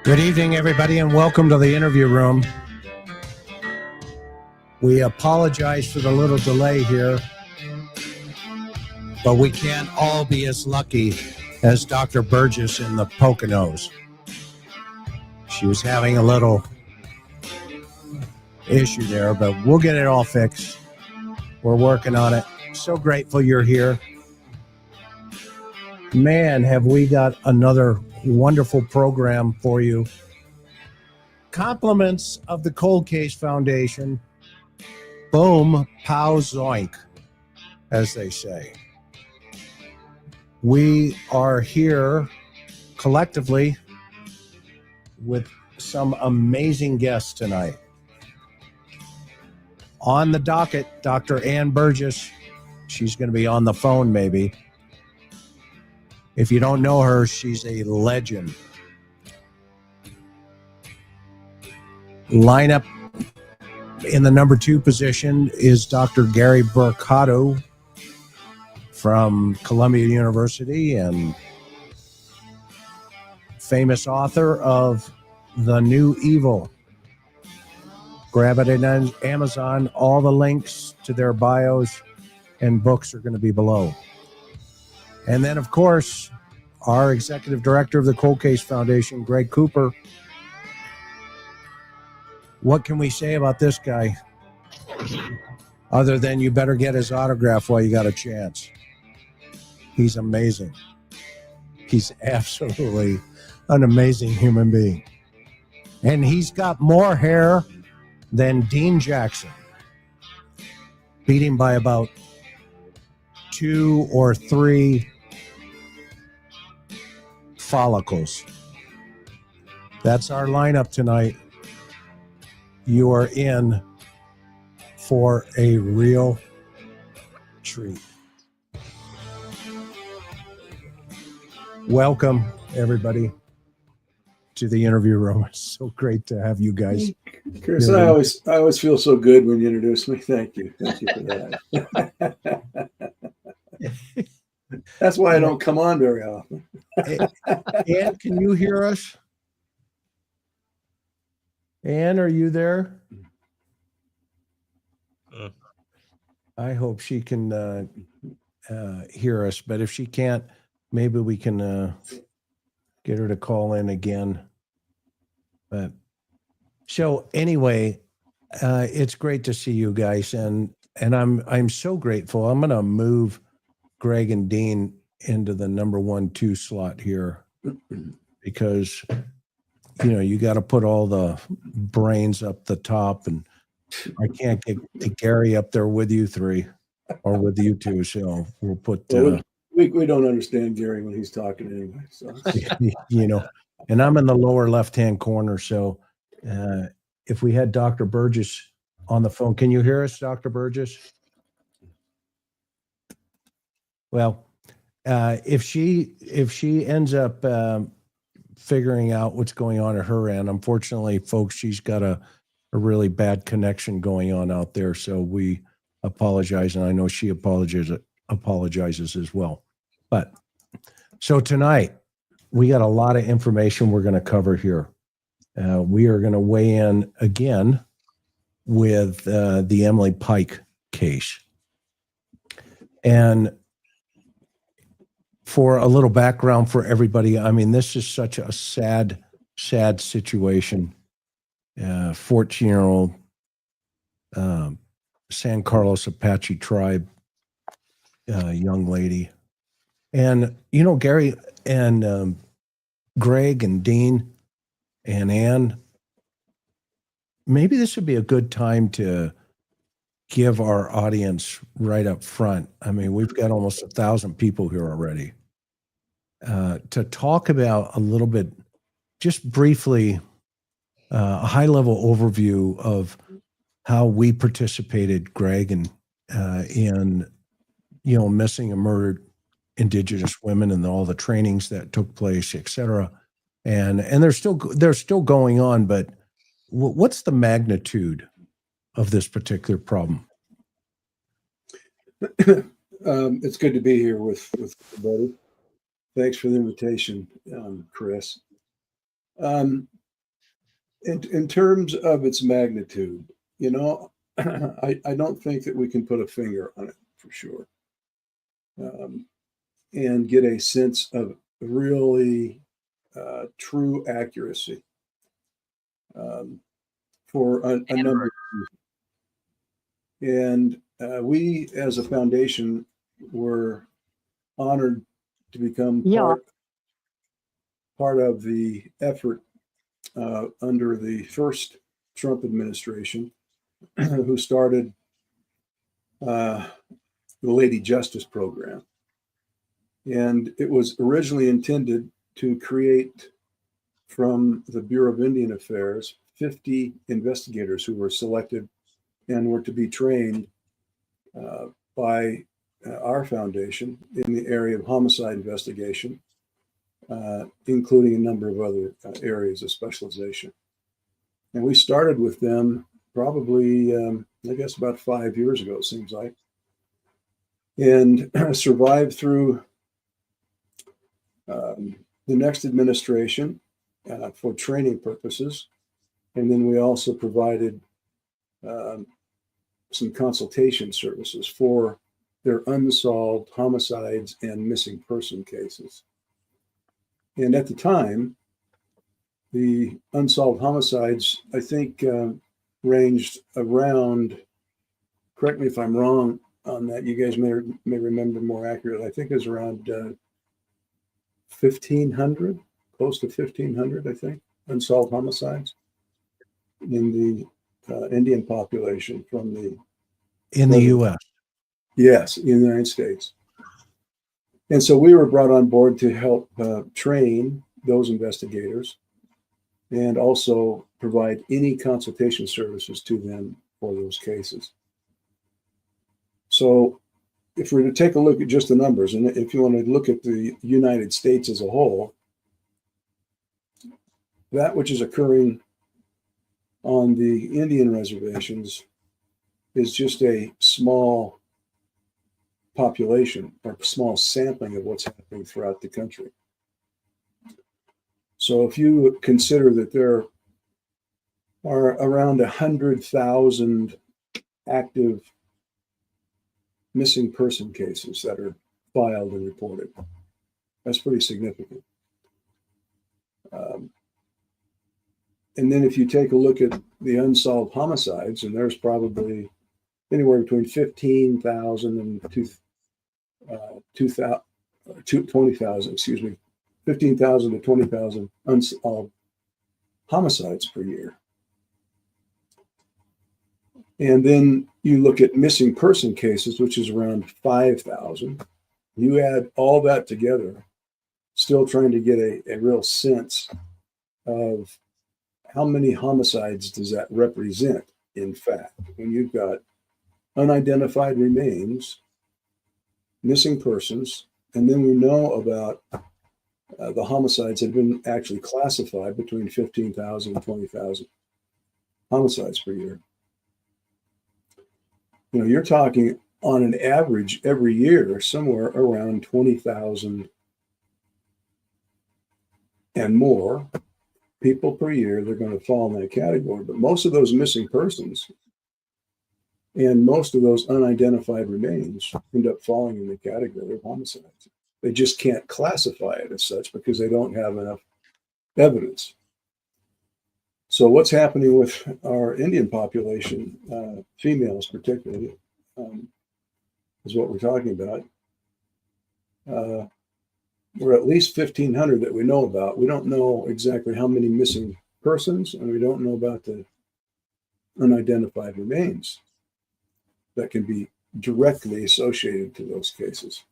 Good evening, everybody, and welcome to the interview room. We apologize for the little delay here, but we can't all be as lucky as Dr. Burgess in the Poconos. She was having a little issue there, but we'll get it all fixed. We're working on it. So grateful you're here. Man, have we got another wonderful program for you. Compliments of the Cold Case Foundation. Boom, pow, zoink, as they say. We are here collectively with some amazing guests tonight. On the docket, Dr. Ann Burgess. She's going to be on the phone maybe. If you don't know her, she's a legend. Lineup in the number 2 position is Dr. Gary Brucato from Columbia University and famous author of The New Evil. Grab it on Amazon. All the links to their bios and books are going to be below. And then, of course, our executive director of the Cold Case Foundation, Greg Cooper. What can we say about this guy? Other than you better get his autograph while you got a chance. He's amazing. He's absolutely an amazing human being. And he's got more hair than Dean Jackson. Beat him by about 2 or 3 follicles. That's our lineup tonight. You are in for a real treat. Welcome, everybody, to the interview room. It's so great to have you guys. Chris, I always feel so good when you introduce me. Thank you for that. That's why I don't come on very often. Ann, can you hear us? Ann, are you there? I hope she can hear us, but if she can't, maybe we can get her to call in again. But so anyway, it's great to see you guys, and I'm so grateful. I'm going to move Greg and Dean into the number 1, 2 slot here because, you know, you got to put all the brains up the top, and I can't get Gary up there with you 3 or with you 2. So we'll put, we don't understand Gary when he's talking anyway. So, you know, and I'm in the lower left-hand corner. So if we had Dr. Burgess on the phone, can you hear us, Dr. Burgess? Well, if she ends up figuring out what's going on at her end, unfortunately, folks, she's got a really bad connection going on out there. So we apologize, and I know she apologizes as well. But so tonight we got a lot of information we're going to cover here. We are going to weigh in again with the Emily Pike case. And for a little background for everybody, I mean, this is such a sad, sad situation. 14-year-old San Carlos Apache Tribe young lady. And, you know, Gary and Greg and Dean and Ann, maybe this would be a good time to give our audience right up front. I mean, we've got almost 1,000 people here already. To talk about a little bit, just briefly, a high-level overview of how we participated, Greg, and in, you know, missing and murdered Indigenous women and all the trainings that took place, et cetera. And they're still going on, but what's the magnitude of this particular problem? It's good to be here with everybody. Thanks for the invitation, Chris. In terms of its magnitude, you know, I don't think that we can put a finger on it for sure, and get a sense of really true accuracy for a number of reasons. And we, as a foundation, were honored to become part of the effort under the first Trump administration, who started the Lady Justice Program. And it was originally intended to create, from the Bureau of Indian Affairs, 50 investigators who were selected and were to be trained by our foundation in the area of homicide investigation, including a number of other areas of specialization. And we started with them probably, I guess, about 5 years ago, it seems like, and survived through the next administration for training purposes. And then we also provided some consultation services for their unsolved homicides and missing person cases. And at the time, the unsolved homicides, I think, ranged around, correct me if I'm wrong on that, you guys may remember more accurately, I think it was around 1,500, close to 1,500, I think, unsolved homicides in the Indian population from the... In the U.S.? Yes, in the United States. And so we were brought on board to help train those investigators and also provide any consultation services to them for those cases. So if we were to take a look at just the numbers, and if you want to look at the United States as a whole, that which is occurring on the Indian reservations is just a small population or small sampling of what's happening throughout the country. So if you consider that there are around 100,000 active missing person cases that are filed and reported, that's pretty significant. And then if you take a look at the unsolved homicides, and there's probably anywhere between 15,000 and 20,000, excuse me, 15,000 to 20,000 unsolved homicides per year. And then you look at missing person cases, which is around 5,000. You add all that together, still trying to get a real sense of how many homicides does that represent, in fact, when you've got unidentified remains, missing persons, and then we know about the homicides that have been actually classified between 15,000 and 20,000 homicides per year. You know, you're talking on an average every year, somewhere around 20,000 and more people per year. They're going to fall in that category. But most of those missing persons and most of those unidentified remains end up falling in the category of homicides. They just can't classify it as such because they don't have enough evidence. So what's happening with our Indian population, females particularly, is what we're talking about. We're at least 1,500 that we know about. We don't know exactly how many missing persons, and we don't know about the unidentified remains that can be directly associated to those cases.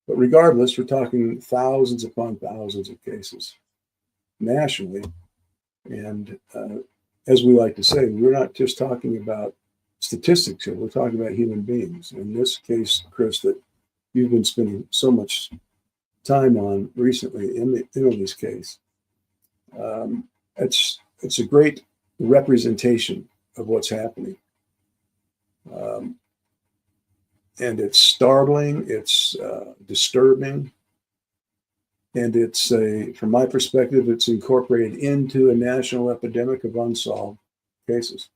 But regardless, we're talking thousands upon thousands of cases nationally. And as we like to say, we're not just talking about statistics here, we're talking about human beings. In this case, Chris, that you've been spending so much time on recently, in Emily's case, it's a great representation of what's happening. And it's startling, it's disturbing, and it's from my perspective, it's incorporated into a national epidemic of unsolved cases.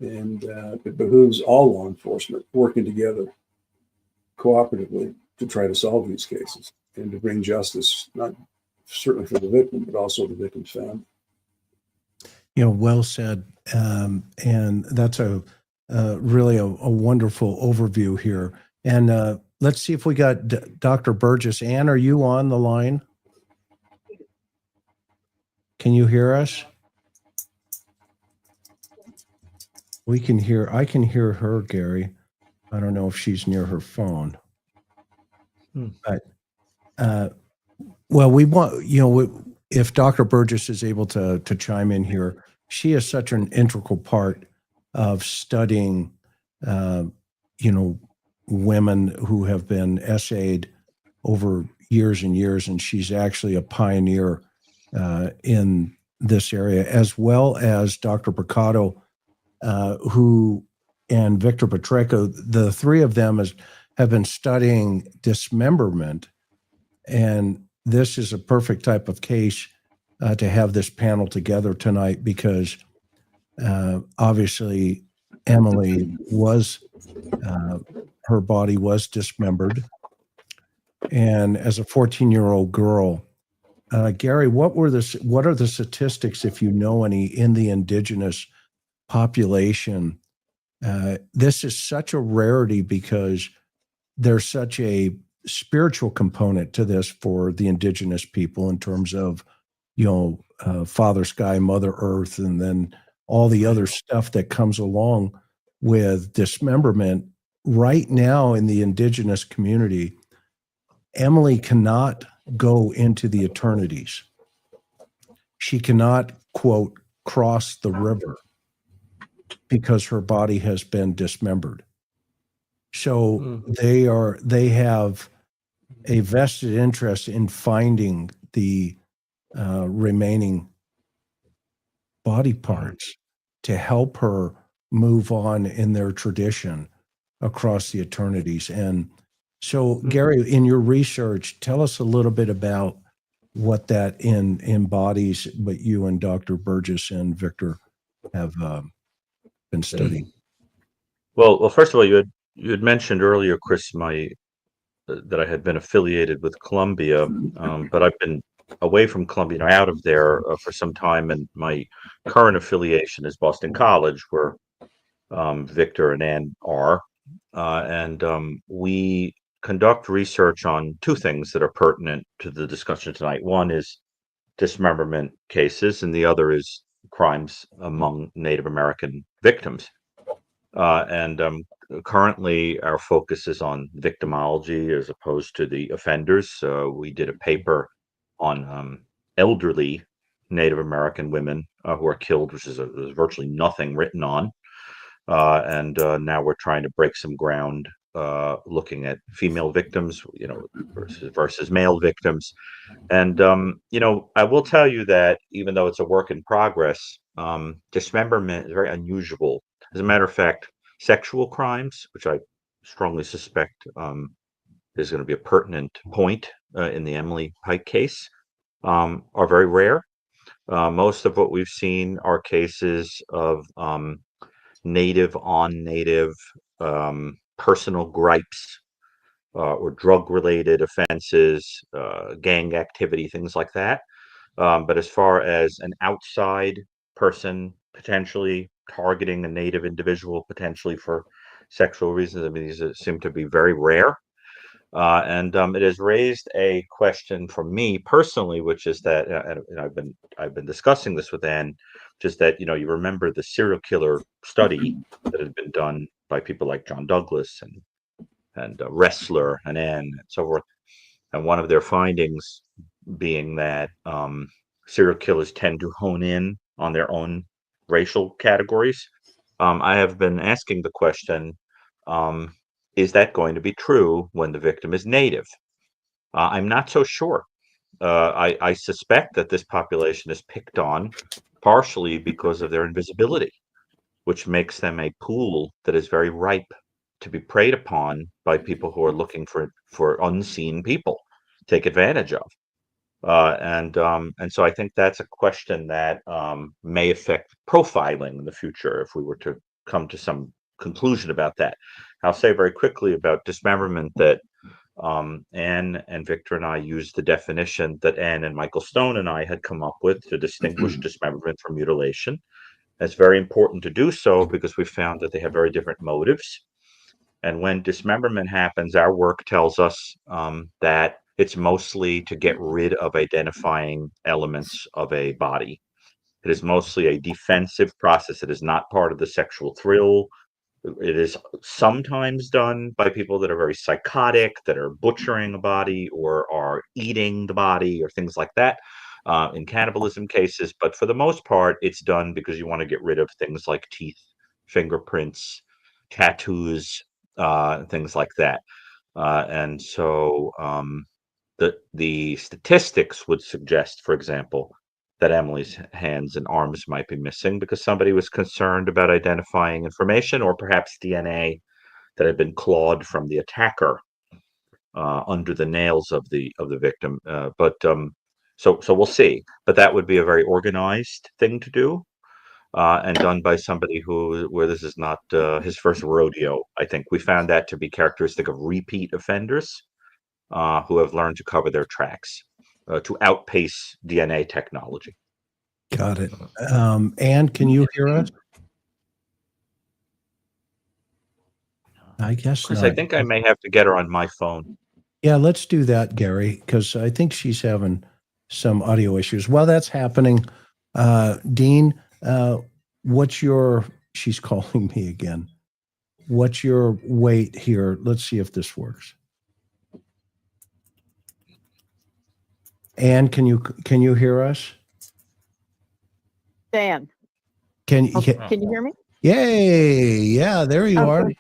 And it behooves all law enforcement working together cooperatively to try to solve these cases and to bring justice, not certainly for the victim, but also the victim's family. Well said. And that's a really a wonderful overview here. And let's see if we got Dr. Burgess. Ann, are you on the line? Can you hear us? I can hear her, Gary. I don't know if she's near her phone. But, well, we want, if Dr. Burgess is able to chime in here, she is such an integral part of studying, women who have been essayed over years and years, and she's actually a pioneer in this area, as well as Dr. Brucato, and Victor Pacheco. The three of them have been studying dismemberment, and this is a perfect type of case to have this panel together tonight because obviously Emily was, her body was dismembered. And as a 14-year-old girl, Gary, what are the statistics, if you know any, in the indigenous population? This is such a rarity because there's such a spiritual component to this for the indigenous people in terms of, Father Sky, Mother Earth, and then all the other stuff that comes along with dismemberment. Right now in the indigenous community, Emily cannot go into the eternities. She cannot, quote, cross the river because her body has been dismembered. So they have a vested interest in finding the remaining body parts to help her move on in their tradition across the eternities. And so, Gary, in your research, tell us a little bit about what that embodies, what you and Dr. Burgess and Victor have been studying. Well, first of all, you had mentioned earlier, Chris, that I had been affiliated with Columbia, but I've been away from Columbia, out of there for some time, and my current affiliation is Boston College, where Victor and Ann are, and we conduct research on two things that are pertinent to the discussion tonight. One is dismemberment cases, and the other is crimes among Native American victims. And currently, our focus is on victimology as opposed to the offenders. We did a paper on elderly Native American women who are killed, which is there's virtually nothing written on. And now we're trying to break some ground looking at female victims, versus male victims. And, I will tell you that even though it's a work in progress, dismemberment is very unusual. As a matter of fact, sexual crimes, which I strongly suspect is going to be a pertinent point in the Emily Pike case, are very rare. Most of what we've seen are cases of native on native personal gripes or drug-related offenses, gang activity, things like that. But as far as an outside person potentially targeting a native individual potentially for sexual reasons, I mean, these seem to be very rare. And it has raised a question for me personally, which is that, and I've been discussing this with Ann, just that you remember the serial killer study that had been done by people like John Douglas and Ressler and Ann and so forth, and one of their findings being that serial killers tend to hone in on their own racial categories. I have been asking the question. Is that going to be true when the victim is native? I'm not so sure. I suspect that this population is picked on partially because of their invisibility, which makes them a pool that is very ripe to be preyed upon by people who are looking for unseen people to take advantage of. And so I think that's a question that may affect profiling in the future if we were to come to some conclusion about that. I'll say very quickly about dismemberment that Anne and Victor and I used the definition that Anne and Michael Stone and I had come up with to distinguish dismemberment from mutilation. It's very important to do so because we found that they have very different motives. And when dismemberment happens, our work tells us that it's mostly to get rid of identifying elements of a body. It is mostly a defensive process. It is not part of the sexual thrill. It is sometimes done by people that are very psychotic, that are butchering a body or are eating the body or things like that in cannibalism cases. But for the most part, it's done because you want to get rid of things like teeth, fingerprints, tattoos, things like that. And so the statistics would suggest, for example, that Emily's hands and arms might be missing because somebody was concerned about identifying information or perhaps DNA that had been clawed from the attacker under the nails of the victim. So we'll see. But that would be a very organized thing to do. And done by somebody where this is not his first rodeo. I think we found that to be characteristic of repeat offenders who have learned to cover their tracks to outpace DNA technology. Got it. Anne, can you hear us? I guess Chris, not. I think I may have to get her on my phone. Yeah, let's do that, Gary, because I think she's having some audio issues. While that's happening, Dean, she's calling me again. What's your weight here? Let's see if this works. Anne, can you hear us? Dan, Can can you hear me? Yay! Yeah, there you are.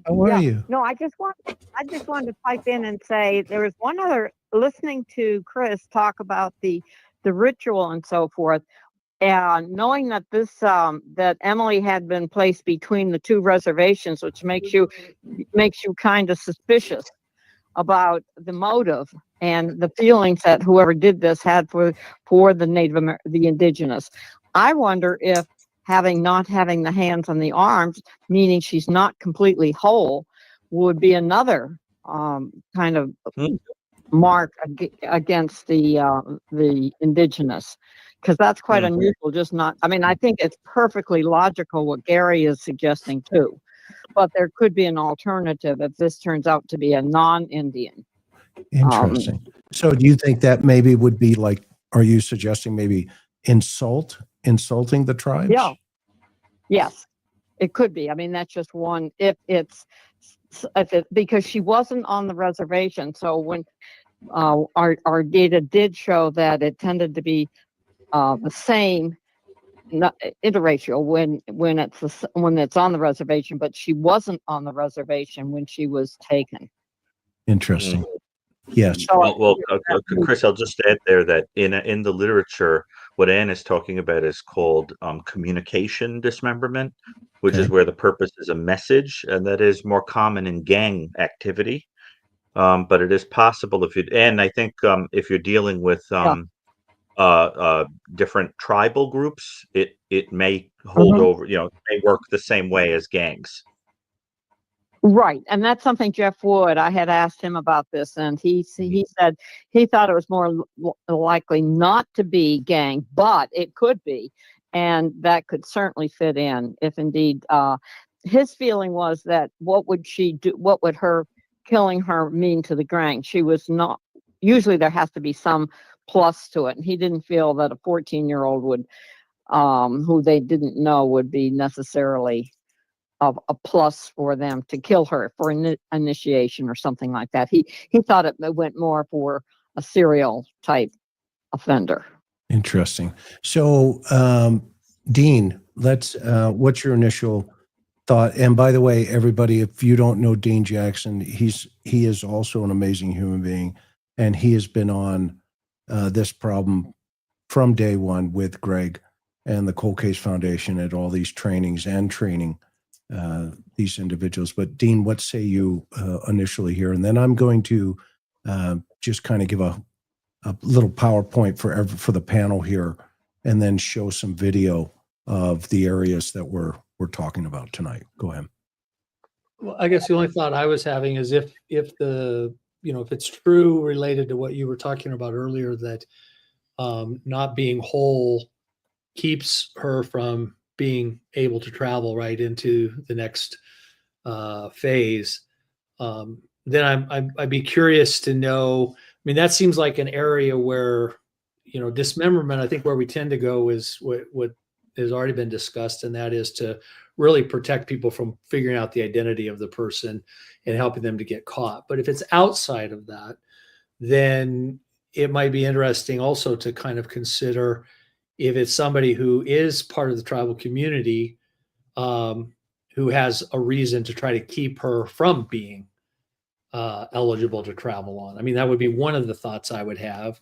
How are you? No, I just wanted to pipe in and say there was one other, listening to Chris talk about the ritual and so forth, and knowing that that Emily had been placed between the two reservations, which makes you kind of suspicious about the motive and the feelings that whoever did this had for the indigenous. I wonder if not having the hands and the arms, meaning she's not completely whole, would be another kind of mark against the indigenous, because that's quite unusual. I think it's perfectly logical what Gary is suggesting too, but there could be an alternative if this turns out to be a non-Indian. Interesting. So do you think that maybe would be like, are you suggesting maybe insulting the tribes? Yeah. Yes, it could be. I mean, that's just one, because she wasn't on the reservation. So when our data did show that it tended to be the same, not interracial when it's on the reservation, but she wasn't on the reservation when she was taken. Interesting. Yes. Well, Chris, I'll just add there that in the literature, what Anne is talking about is called communication dismemberment, which is where the purpose is a message, and that is more common in gang activity. But it is possible and I think if you're dealing with different tribal groups, it may hold over, it may work the same way as gangs. Right, and that's something Jeff Wood, I had asked him about this, and he said he thought it was more likely not to be gang, but it could be, and that could certainly fit in if indeed his feeling was that what would she do? What would her killing her mean to the gang? She was not. Usually, there has to be some plus to it, and he didn't feel that a 14-year-old would, who they didn't know, would be necessarily of a plus for them to kill her for initiation or something like that. He thought it went more for a serial type offender. Interesting. So, Dean, what's your initial thought? And by the way, everybody, if you don't know Dean Jackson, he is also an amazing human being, and he has been on this problem from day one with Greg and the Cold Case Foundation at all these trainings and training these individuals. But Dean, what say you initially here? And then I'm going to just kind of give a little PowerPoint for the panel here, and then show some video of the areas that we're talking about tonight. Go ahead. Well, I guess the only thought I was having is if it's true related to what you were talking about earlier, that not being whole keeps her from being able to travel right into the next phase, then I'd be curious to know. I mean, that seems like an area where, dismemberment, I think where we tend to go is what has already been discussed, and that is to really protect people from figuring out the identity of the person and helping them to get caught. But if it's outside of that, then it might be interesting also to kind of consider if it's somebody who is part of the tribal community, who has a reason to try to keep her from being eligible to travel on. I mean, that would be one of the thoughts I would have.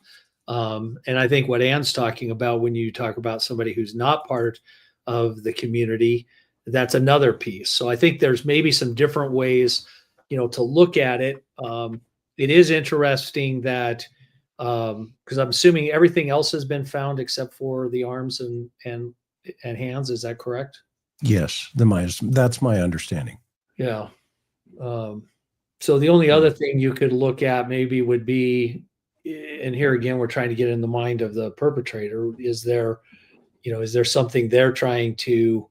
And I think what Ann's talking about when you talk about somebody who's not part of the community, that's another piece. So I think there's maybe some different ways, to look at it. It is interesting that, because I'm assuming everything else has been found except for the arms and hands. Is that correct? Yes, that's my understanding. Yeah. So the only other thing you could look at maybe would be, and here again, we're trying to get in the mind of the perpetrator. Is there something they're trying to,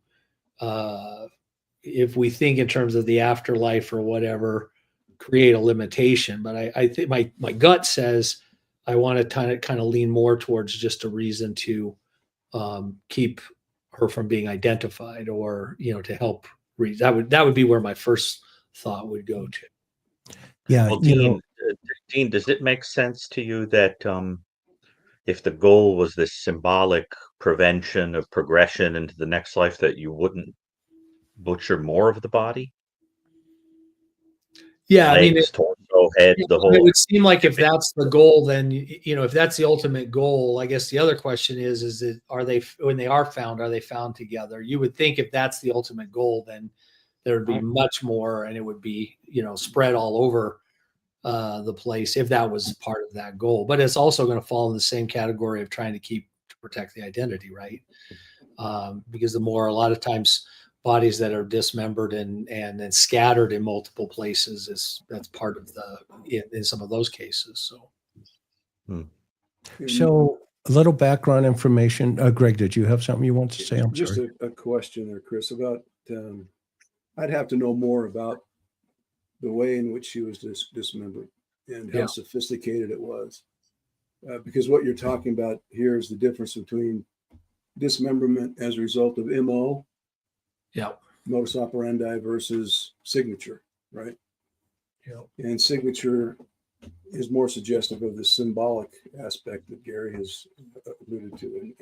if we think in terms of the afterlife or whatever, create a limitation? But I think my gut says I want to kind of lean more towards just a reason to keep her from being identified, or to help. That would be where my first thought would go to. Yeah, Well, Dean, does it make sense to you that if the goal was this symbolic prevention of progression into the next life, that you wouldn't butcher more of the body? Yeah, Legs, I mean, torso, head, the whole. it would seem like if that's the goal, then if that's the ultimate goal, I guess the other question is it, are they, when they are found together? You would think if that's the ultimate goal, then there would be much more, and it would be spread all over the place if that was part of that goal. But it's also going to fall in the same category of trying to protect the identity, right? Because a lot of times bodies that are dismembered and then scattered in multiple places that's part of in some of those cases. So, So a little background information. Greg, did you have something you want to say? I'm just sorry. a question there, Chris, about I'd have to know more about the way in which she was dismembered and how sophisticated it was. Because what you're talking about here is the difference between dismemberment as a result of MO, modus operandi, versus signature, right? Yeah. And signature is more suggestive of the symbolic aspect that Gary has alluded to,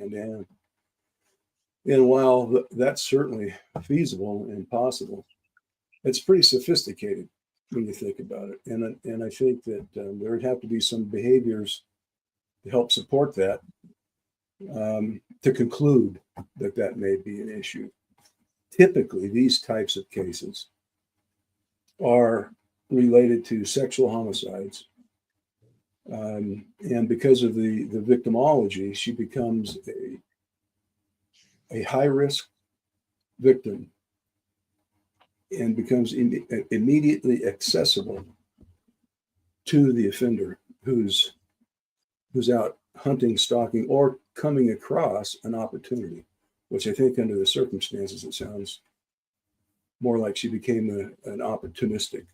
and while that's certainly feasible and possible, it's pretty sophisticated when you think about it. And I think that there would have to be some behaviors to help support that, to conclude that may be an issue. Typically, these types of cases are related to sexual homicides. And because of the victimology, she becomes a high-risk victim and becomes immediately accessible to the offender who's out hunting, stalking, or coming across an opportunity, which I think under the circumstances, it sounds more like she became an opportunistic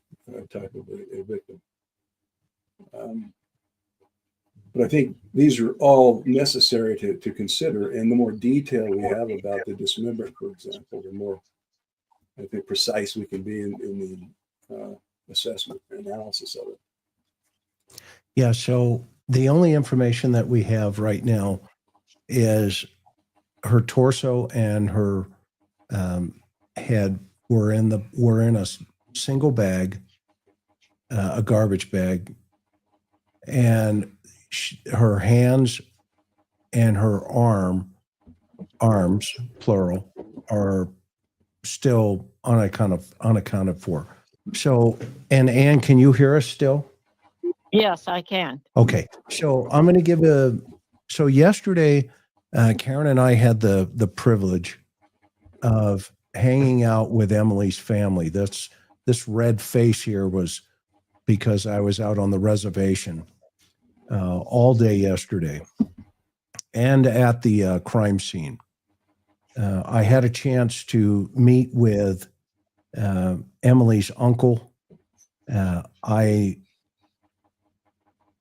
type of a victim. But I think these are all necessary to consider. And the more detail we have about the dismemberment, for example, the more, I think, precise we can be in the assessment and analysis of it. Yeah. So the only information that we have right now is her torso and her head were in a single bag, a garbage bag, and her hands and her arms, plural, are still unaccounted for. So, and Ann, can you hear us still? Yes, I can. Okay. So I'm going to give so yesterday, Karen and I had the privilege of hanging out with Emily's family. This red face here was because I was out on the reservation all day yesterday and at the crime scene. I had a chance to meet with Emily's uncle. I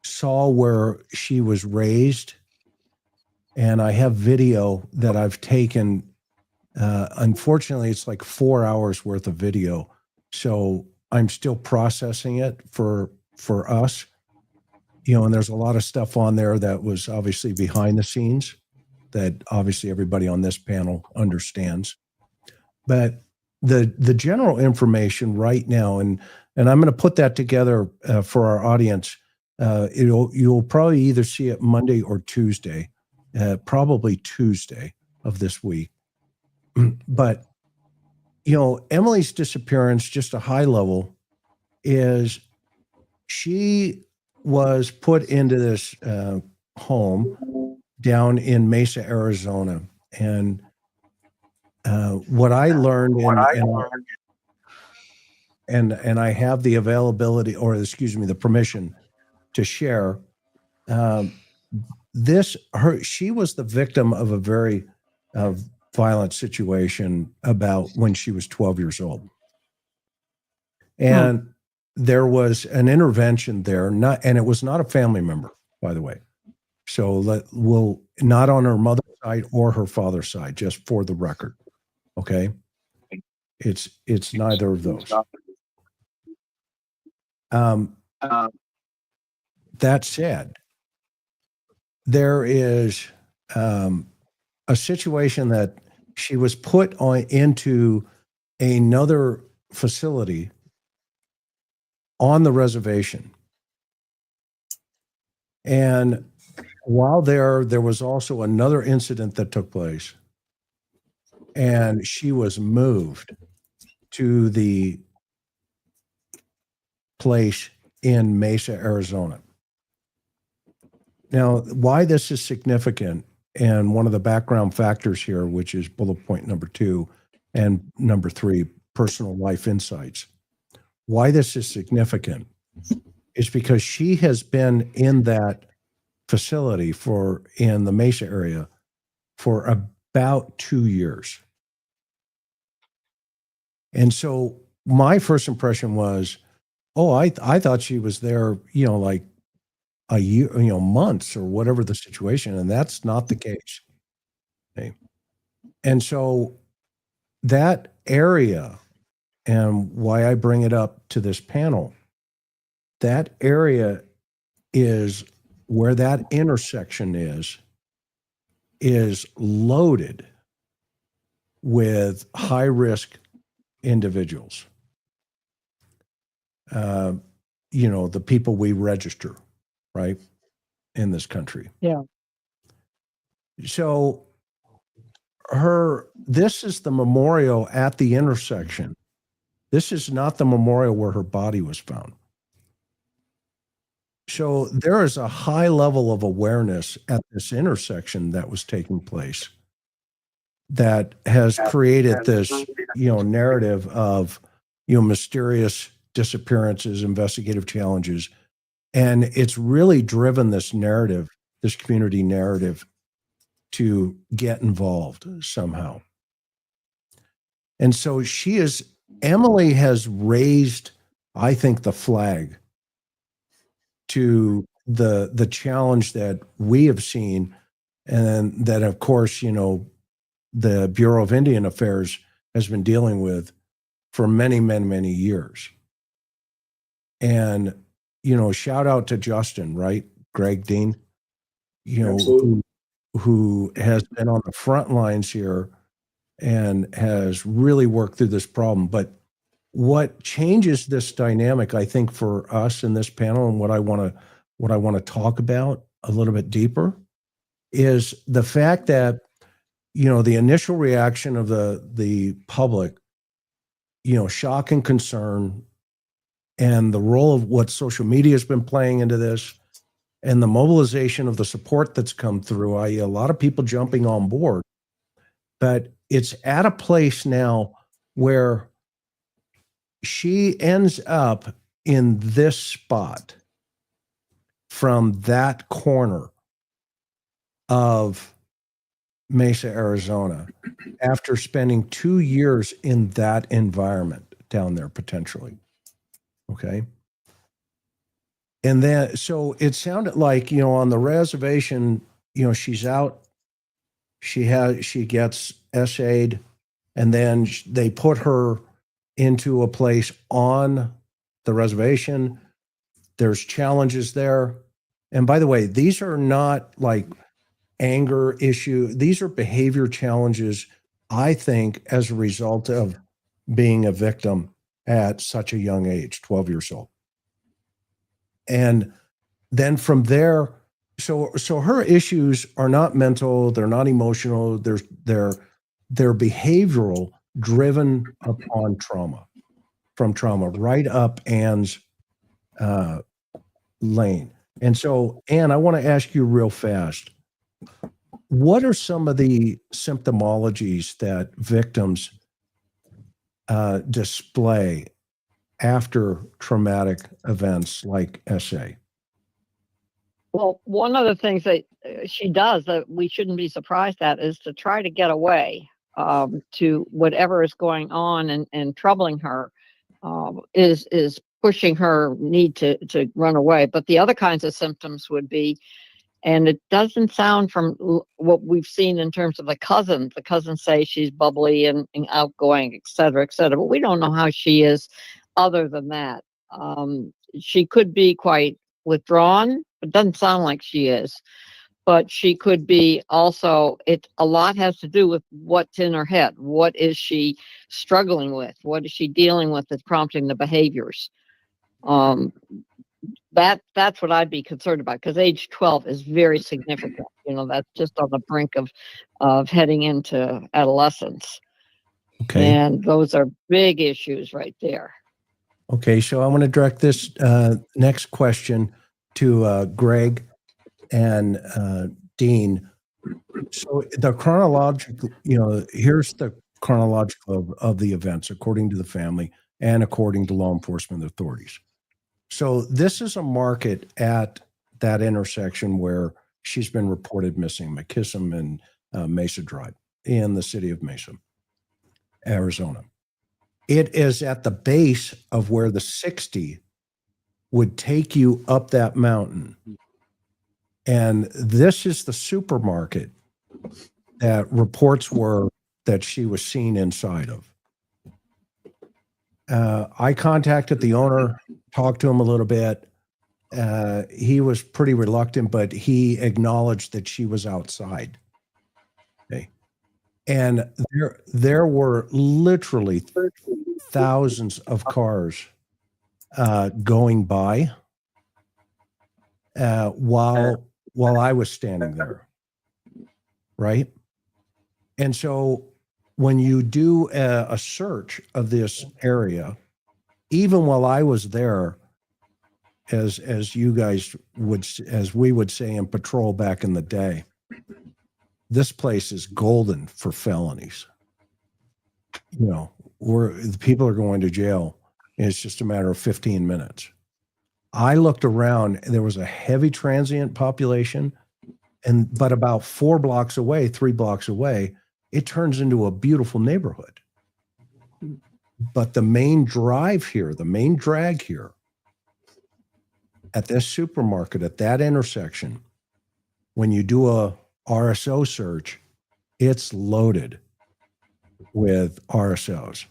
saw where she was raised, and I have video that I've taken. Unfortunately, it's like 4 hours worth of video, so I'm still processing it for us. And there's a lot of stuff on there that was obviously behind the scenes that obviously everybody on this panel understands. But the general information right now, and I'm going to put that together for our audience. You'll probably either see it Monday or Tuesday, probably Tuesday of this week. But Emily's disappearance, just a high level, is she was put into this home down in Mesa, Arizona. And what I learned, and I have the availability, or excuse me, the permission to share, she was the victim of a very violent situation about when she was 12 years old. And there was an intervention there, and it was not a family member, by the way. So not on her mother's side or her father's side, just for the record. Okay. It's neither of those. That said, there is a situation that she was put into another facility on the reservation. And while there was also another incident that took place, and she was moved to the place in Mesa, Arizona. Now, why this is significant, and one of the background factors here, which is bullet point number 2 and number 3, personal life insights. Why this is significant is because she has been in that facility in the Mesa area for about 2 years. And so my first impression was, I thought she was there, like a year, months or whatever the situation. And that's not the case. Okay. And so that area, and why I bring it up to this panel, that area is where that intersection is loaded with high risk individuals. The people we register, right, in this country. Yeah. So this is the memorial at the intersection. This is not the memorial where her body was found. So there is a high level of awareness at this intersection that was taking place that has created this, narrative of mysterious disappearances, investigative challenges. And it's really driven this narrative, this community narrative, to get involved somehow. And so Emily has raised, I think, the flag to the challenge that we have seen, and that, of course, the Bureau of Indian Affairs has been dealing with for many, many, many years. And, shout out to Justin, right? Greg Dean, Absolutely. who has been on the front lines here and has really worked through this problem. But what changes this dynamic, I think, for us in this panel, and what I want to talk about a little bit deeper, is the fact that the initial reaction of the public, shock and concern, and the role of what social media has been playing into this, and the mobilization of the support that's come through, i.e., a lot of people jumping on board. But it's at a place now where she ends up in this spot from that corner of Mesa, Arizona, after spending 2 years in that environment down there, potentially. Okay. And then, so it sounded like, on the reservation, she's out, she gets essayed, and then they put her into a place on the reservation. There's challenges there. And by the way, these are not like anger issue. These are behavior challenges, I think, as a result of being a victim at such a young age, 12 years old. And then from there, so her issues are not mental, they're not emotional, they're behavioral, driven upon trauma, right up Anne's lane. And so, Anne, I want to ask you real fast, what are some of the symptomologies that victims display after traumatic events like SA? Well, one of the things that she does that we shouldn't be surprised at is to try to get away to whatever is going on and troubling her, is pushing her need to run away. But the other kinds of symptoms would be, and it doesn't sound from what we've seen in terms of the cousins say she's bubbly and outgoing, et cetera, but we don't know how she is other than that. She could be quite withdrawn. It doesn't sound like she is, but she could be also, a lot has to do with what's in her head. What is she struggling with? What is she dealing with that's prompting the behaviors? That's what I'd be concerned about, because age 12 is very significant. That's just on the brink of heading into adolescence. Okay. And those are big issues right there. Okay, so I want to direct this next question to Greg and Dean. So the chronological, here's the chronological of the events according to the family and according to law enforcement authorities. So this is a market at that intersection where she's been reported missing, McKissam and Mesa Drive in the city of Mesa, Arizona. It is at the base of where the 60 would take you up that mountain. And this is the supermarket that reports were that she was seen inside of. I contacted the owner, talked to him a little bit. He was pretty reluctant, but he acknowledged that she was outside. Okay. And there were literally thousands of cars going by while I was standing there, right? And so when you do a search of this area, even while I was there, as you guys would, as we would say in patrol back in the day, this place is golden for felonies. Where the people are going to jail And it's just a matter of 15 minutes. I looked around, and there was a heavy transient population, but about 4 blocks away, 3 blocks away, it turns into a beautiful neighborhood. But the main drive here, the main drag here at this supermarket, at that intersection, when you do a RSO search, it's loaded with RSOs.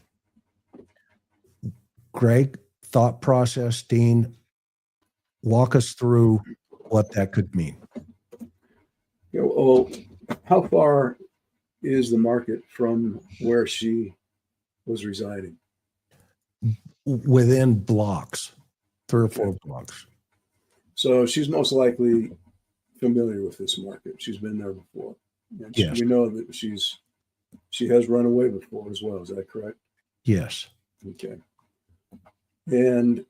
Greg, thought process, Dean, walk us through what that could mean. Yeah, well, how far is the market from where she was residing? Within blocks, 3 or 4 blocks. So she's most likely familiar with this market. She's been there before. And Yes. we know that she has run away before as well. Is that correct? Yes. Okay. And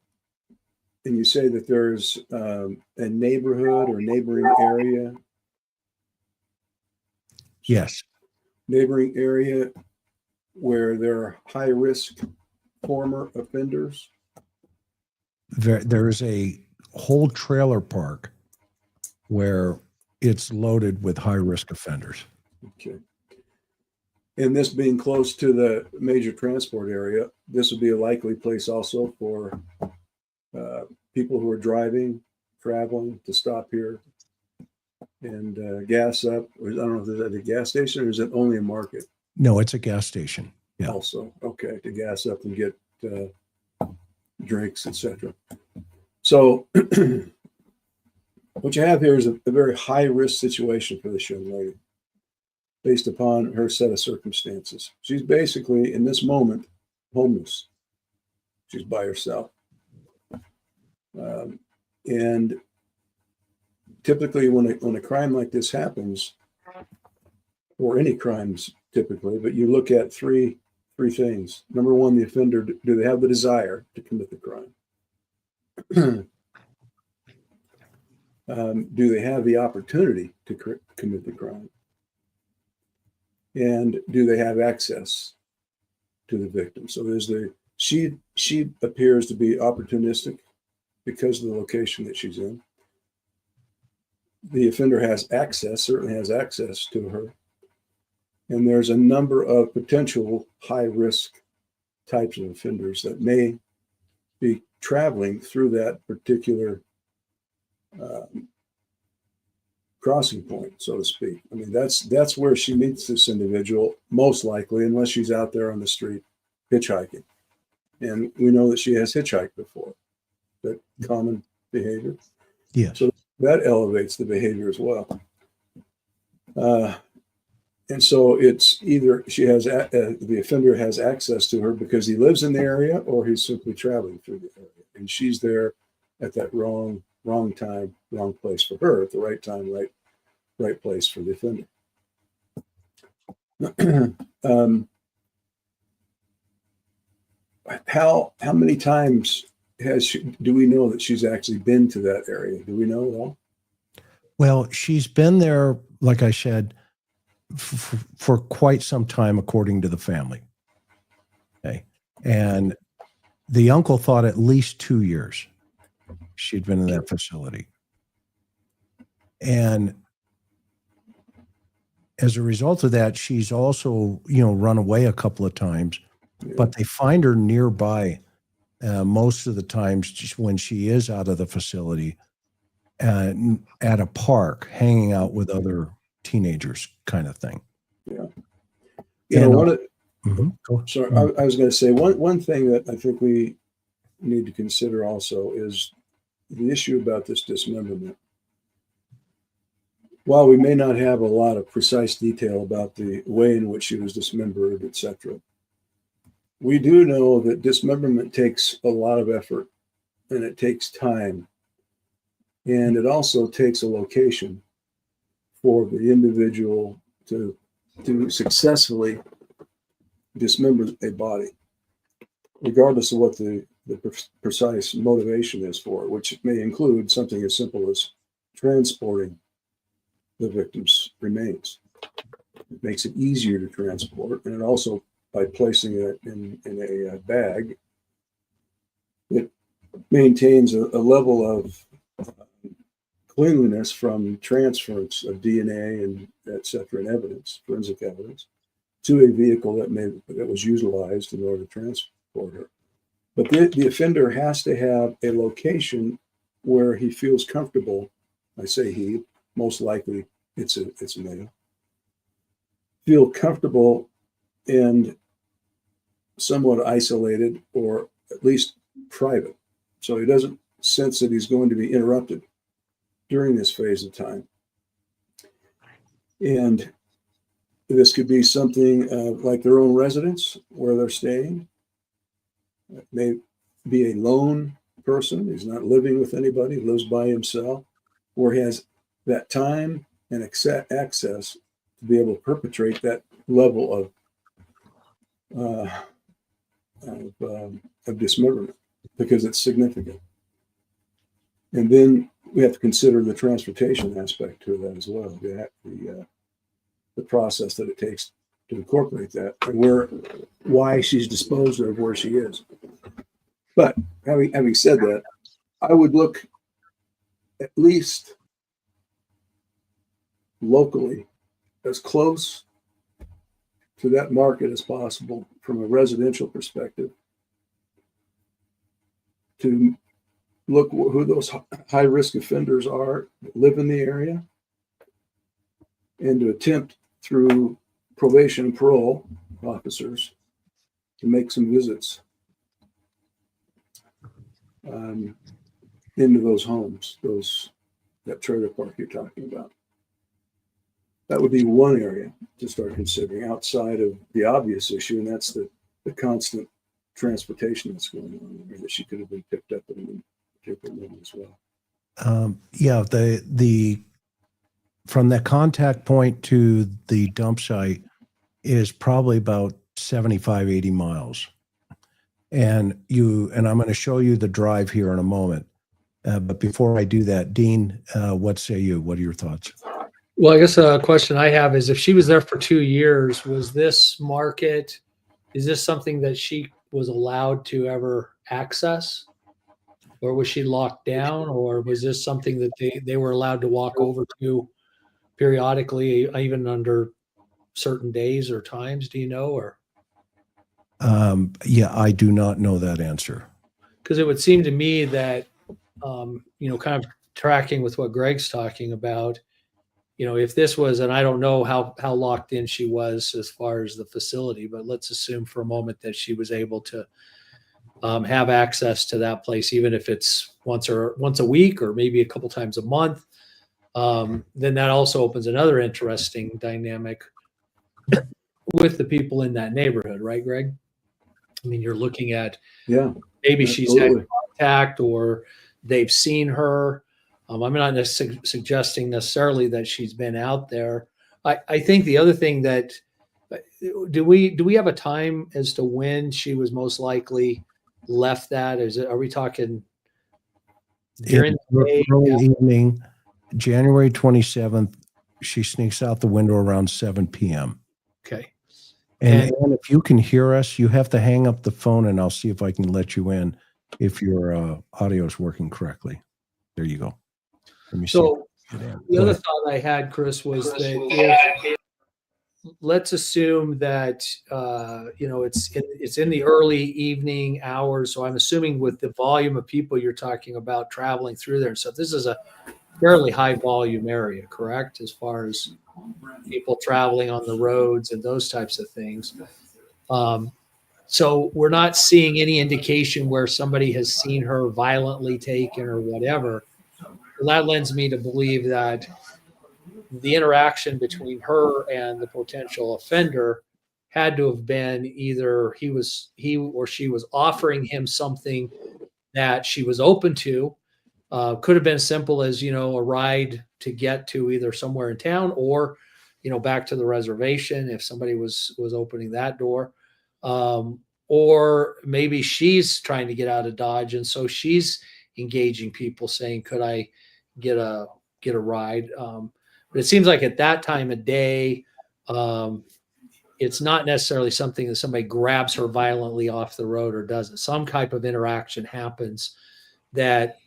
you say that there's a neighborhood or neighboring area, Yes. neighboring area where there are high risk former offenders. There's a whole trailer park where it's loaded with high risk offenders. Okay. And this being close to the major transport area, this would be a likely place also for people who are driving, traveling to stop here and gas up. Or I don't know if there's at a gas station or is it only a market? No, it's a gas station. Yeah. Also, okay, to gas up and get drinks, etc. So what you have here is a very high risk situation for this young lady based upon her set of circumstances. She's basically, in this moment, homeless. She's by herself. And typically when a crime like this happens, or any crimes typically, but you look at three things. Number one, the offender, do they have the desire to commit the crime? Do they have the opportunity to commit the crime? And do they have access to the victim? So there's she appears to be opportunistic because of the location that she's in. The offender has access, certainly has access to her. And there's a number of potential high risk types of offenders that may be traveling through that particular crossing point, so to speak. I mean, that's where she meets this individual, most likely, unless she's out there on the street hitchhiking. And we know that she has hitchhiked before. That common behavior. Yes. So that elevates the behavior as well. And so it's either she has the offender has access to her because he lives in the area, or he's simply traveling through the area, and she's there at that wrong time, wrong place for her, at the right time, right place for the offender. How many times do we know that she's actually been to that area? Do we know at all? Well, she's been there, like I said, for quite some time, according to the family. Okay. And the uncle thought at least 2 years she'd been in that facility. And as a result of that, she's also, run away a couple of times, but they find her nearby most of the times just when she is out of the facility at a park, hanging out with other teenagers kind of thing. Yeah. Sorry, I was going to say one thing that I think we need to consider also is the issue about this dismemberment. While we may not have a lot of precise detail about the way in which she was dismembered, etc., we do know that dismemberment takes a lot of effort and it takes time. And it also takes a location for the individual to successfully dismember a body, regardless of what the precise motivation is for it, which may include something as simple as transporting the victim's remains. It makes it easier to transport, and it also, by placing it in a bag, It maintains a level of cleanliness from transference of DNA and et cetera, and evidence, forensic evidence, to a vehicle that was utilized in order to transport her. But the offender has to have a location where he feels comfortable. I say he, most likely it's a male. Feel comfortable and somewhat isolated, or at least private, so he doesn't sense that he's going to be interrupted during this phase of time. And this could be something like their own residence where they're staying. It may be a lone person. He's not living with anybody, lives by himself, or he has that time and access to be able to perpetrate that level of dismemberment, because it's significant. And then we have to consider the transportation aspect to that as well, the process that it takes to incorporate that, and why she's disposed of where she is. But having said that, I would look at least locally as close to that market as possible from a residential perspective, to look who those high-risk offenders are that live in the area, and to attempt through probation and parole officers to make some visits into those homes, that trailer park you're talking about. That would be one area to start considering outside of the obvious issue, and that's the constant transportation that's going on there, that she could have been picked up in a different moment as well. Yeah, the from that contact point to the dump site is probably about 75, 80 miles. And I'm going to show you the drive here in a moment. But before I do that, Dean, what say you? What are your thoughts? Well, I guess a question I have is, if she was there for 2 years, was this market, is this something that she was allowed to ever access? Or was she locked down? Or was this something that they were allowed to walk over to periodically, even under certain days or times? Do you know? Or yeah, I do not know that answer. because it would seem to me that, kind of tracking with what Greg's talking about, if this was, and I don't know how locked in she was as far as the facility, but let's assume for a moment that she was able to have access to that place, even if it's once a week or maybe a couple times a month. Then that also opens another interesting dynamic with the people in that neighborhood, right, Greg? I mean, you're looking at, maybe she's had contact or they've seen her. I'm not suggesting necessarily that she's been out there. I think the other thing that, do we have a time as to when she was most likely left that? Are we talking during the day? Early evening, January 27th, she sneaks out the window around 7 p.m. Okay. And if you can hear us, you have to hang up the phone and I'll see if I can let you in if your audio is working correctly. There you go. Let me see. So the other thought I had, Chris, was that let's assume that it's in the early evening hours. So I'm assuming with the volume of people you're talking about traveling through there, so this is a fairly high volume area, correct? As far as people traveling on the roads and those types of things. So we're not seeing any indication where somebody has seen her violently taken or whatever. And that lends me to believe that the interaction between her and the potential offender had to have been either he or she was offering him something that she was open to. Could have been simple as, a ride to get to either somewhere in town or, back to the reservation if somebody was opening that door. Or maybe she's trying to get out of Dodge. And so she's engaging people saying, could I get a ride? But it seems like at that time of day, it's not necessarily something that somebody grabs her violently off the road or doesn't. Some type of interaction happens that,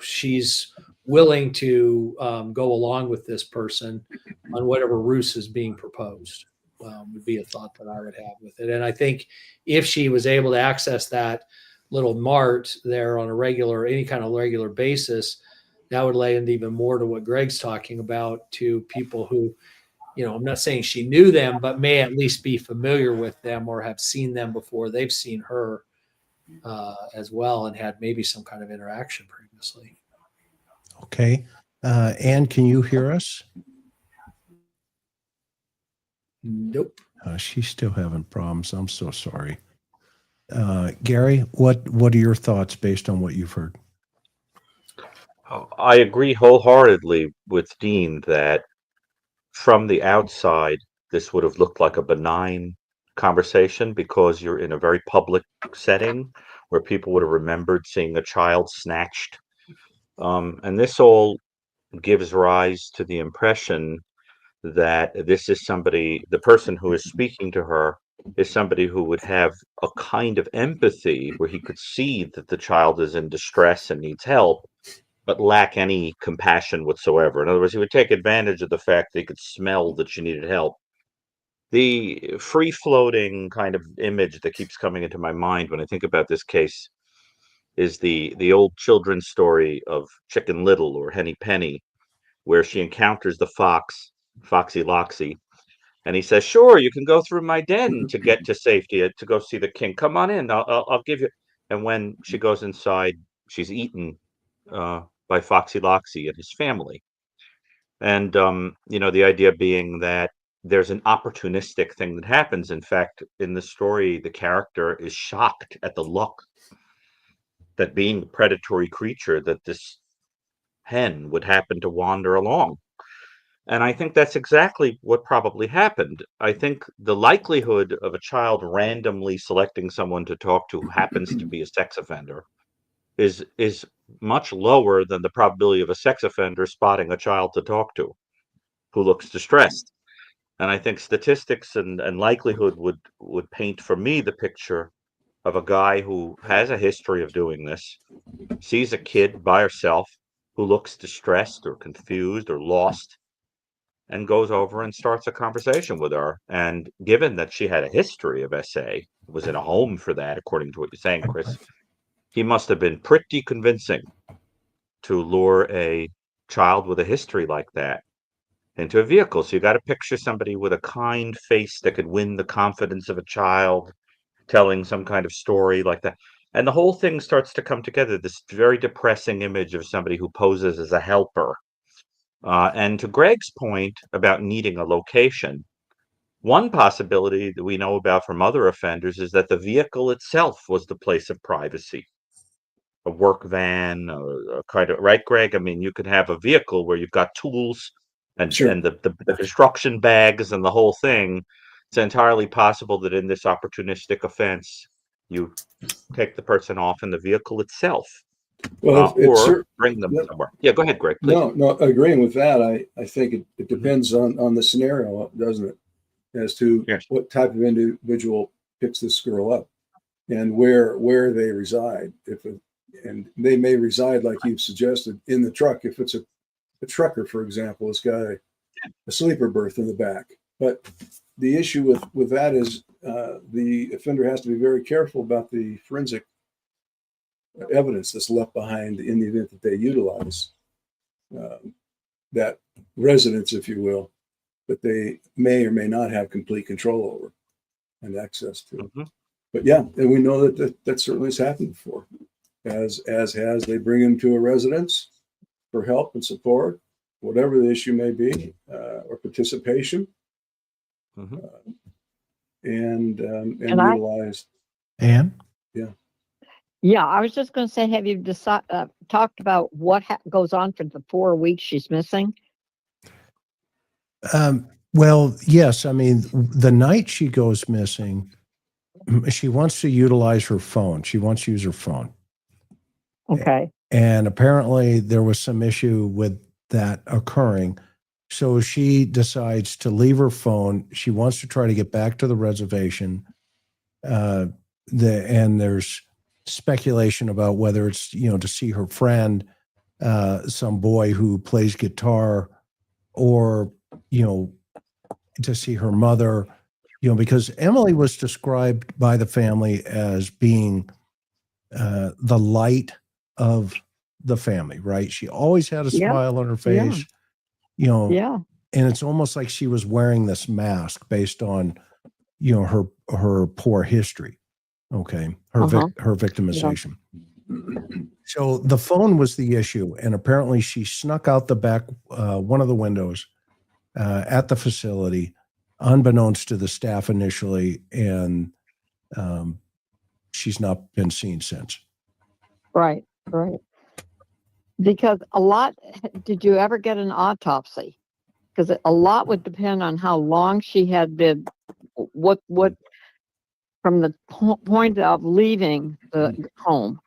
she's willing to go along with this person on whatever ruse is being proposed. Would be a thought that I would have with it. And I think if she was able to access that little mart there on any kind of regular basis, that would lend even more to what Greg's talking about, to people who, I'm not saying she knew them, but may at least be familiar with them or have seen them before they've seen her as well, and had maybe some kind of interaction previously. Okay. Ann, can you hear us? Nope. She's still having problems. I'm so sorry. Gary, what are your thoughts based on what you've heard? I agree wholeheartedly with Dean that from the outside, this would have looked like a benign conversation because you're in a very public setting where people would have remembered seeing a child snatched. And this all gives rise to the impression that this is somebody, the person who is speaking to her is somebody who would have a kind of empathy where he could see that the child is in distress and needs help, but lack any compassion whatsoever. In other words, he would take advantage of the fact that he could smell that she needed help. The free-floating kind of image that keeps coming into my mind when I think about this case is the old children's story of Chicken Little or Henny Penny, where she encounters the fox, Foxy Loxy, and he says, "Sure, you can go through my den to get to safety, to go see the king. Come on in, I'll give you." And when she goes inside, she's eaten by Foxy Loxy and his family. And the idea being that there's an opportunistic thing that happens. In fact, in the story, the character is shocked at the luck that, being a predatory creature, that this hen would happen to wander along. And I think that's exactly what probably happened. I think the likelihood of a child randomly selecting someone to talk to who happens to be a sex offender is much lower than the probability of a sex offender spotting a child to talk to who looks distressed. And I think statistics and likelihood would paint for me the picture of a guy who has a history of doing this, sees a kid by herself who looks distressed or confused or lost, and goes over and starts a conversation with her. And given that she had a history of SA, was in a home for that, according to what you're saying, Chris, he must have been pretty convincing to lure a child with a history like that into a vehicle. So you got to picture somebody with a kind face that could win the confidence of a child, telling some kind of story like that. And the whole thing starts to come together, this very depressing image of somebody who poses as a helper. And to Greg's point about needing a location, one possibility that we know about from other offenders is that the vehicle itself was the place of privacy. A work van, or a kind of, right, Greg? I mean, you could have a vehicle where you've got tools and Sure. and the construction bags and the whole thing. It's entirely possible that in this opportunistic offense, you take the person off in the vehicle itself, Well, or bring them Yep. somewhere. Yeah, go ahead, Greg, please. no, agreeing with that. I think it depends on the scenario, doesn't it? As to Yes. what type of individual picks this girl up and where they reside. And they may reside, like you've suggested, in the truck. If it's a trucker, for example, it's got a sleeper berth in the back. But the issue with that is the offender has to be very careful about the forensic evidence that's left behind in the event that they utilize that residence, if you will, that they may or may not have complete control over and access to. Mm-hmm. But yeah, and we know that certainly has happened before, as they bring him to a residence for help and support, whatever the issue may be, or participation, Mm-hmm. and I- utilized. Ann? Yeah, I was just going to say, have you talked about what goes on for the 4 weeks she's missing? Well, yes. I mean, the night she goes missing, she wants to utilize her phone. She wants to use her phone. Okay. And apparently there was some issue with that occurring. So she decides to leave her phone. She wants to try to get back to the reservation. And there's speculation about whether it's, to see her friend, some boy who plays guitar, or, to see her mother, because Emily was described by the family as being the light of the family, right? She always had a Yeah. smile on her Yeah. face, Yeah. and it's almost like she was wearing this mask based on, her poor history. Okay. Her victimization. So the phone was the issue. And apparently she snuck out the back, one of the windows, at the facility, unbeknownst to the staff initially. And, she's not been seen since. Right. Right. Because did you ever get an autopsy? Because a lot would depend on how long she had been, what from the point of leaving the home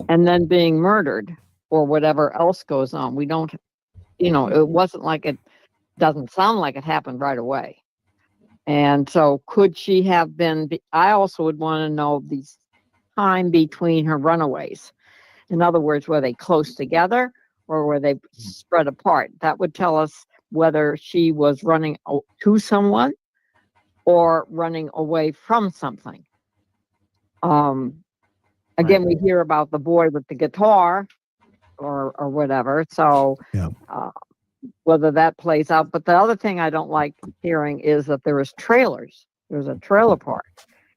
and then being murdered or whatever else goes on. We don't, it wasn't like doesn't sound like it happened right away. And so could she have been, I also would want to know the time between her runaways. In other words, were they close together or were they spread apart? That would tell us whether she was running to someone or running away from something. Again, we hear about the boy with the guitar or whatever. So Yeah. Whether that plays out. But the other thing I don't like hearing is that there was trailers. There's a trailer park,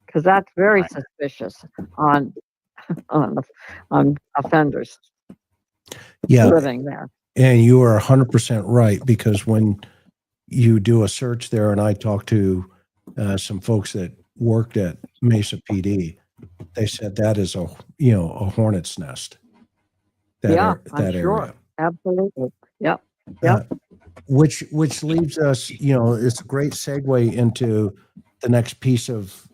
because that's very suspicious on offenders living there. And you are 100% right, because when you do a search there, and I talked to some folks that worked at Mesa PD, they said that is a hornet's nest. I'm that sure. area. Absolutely. Yep. Which leaves us, it's a great segue into the next piece of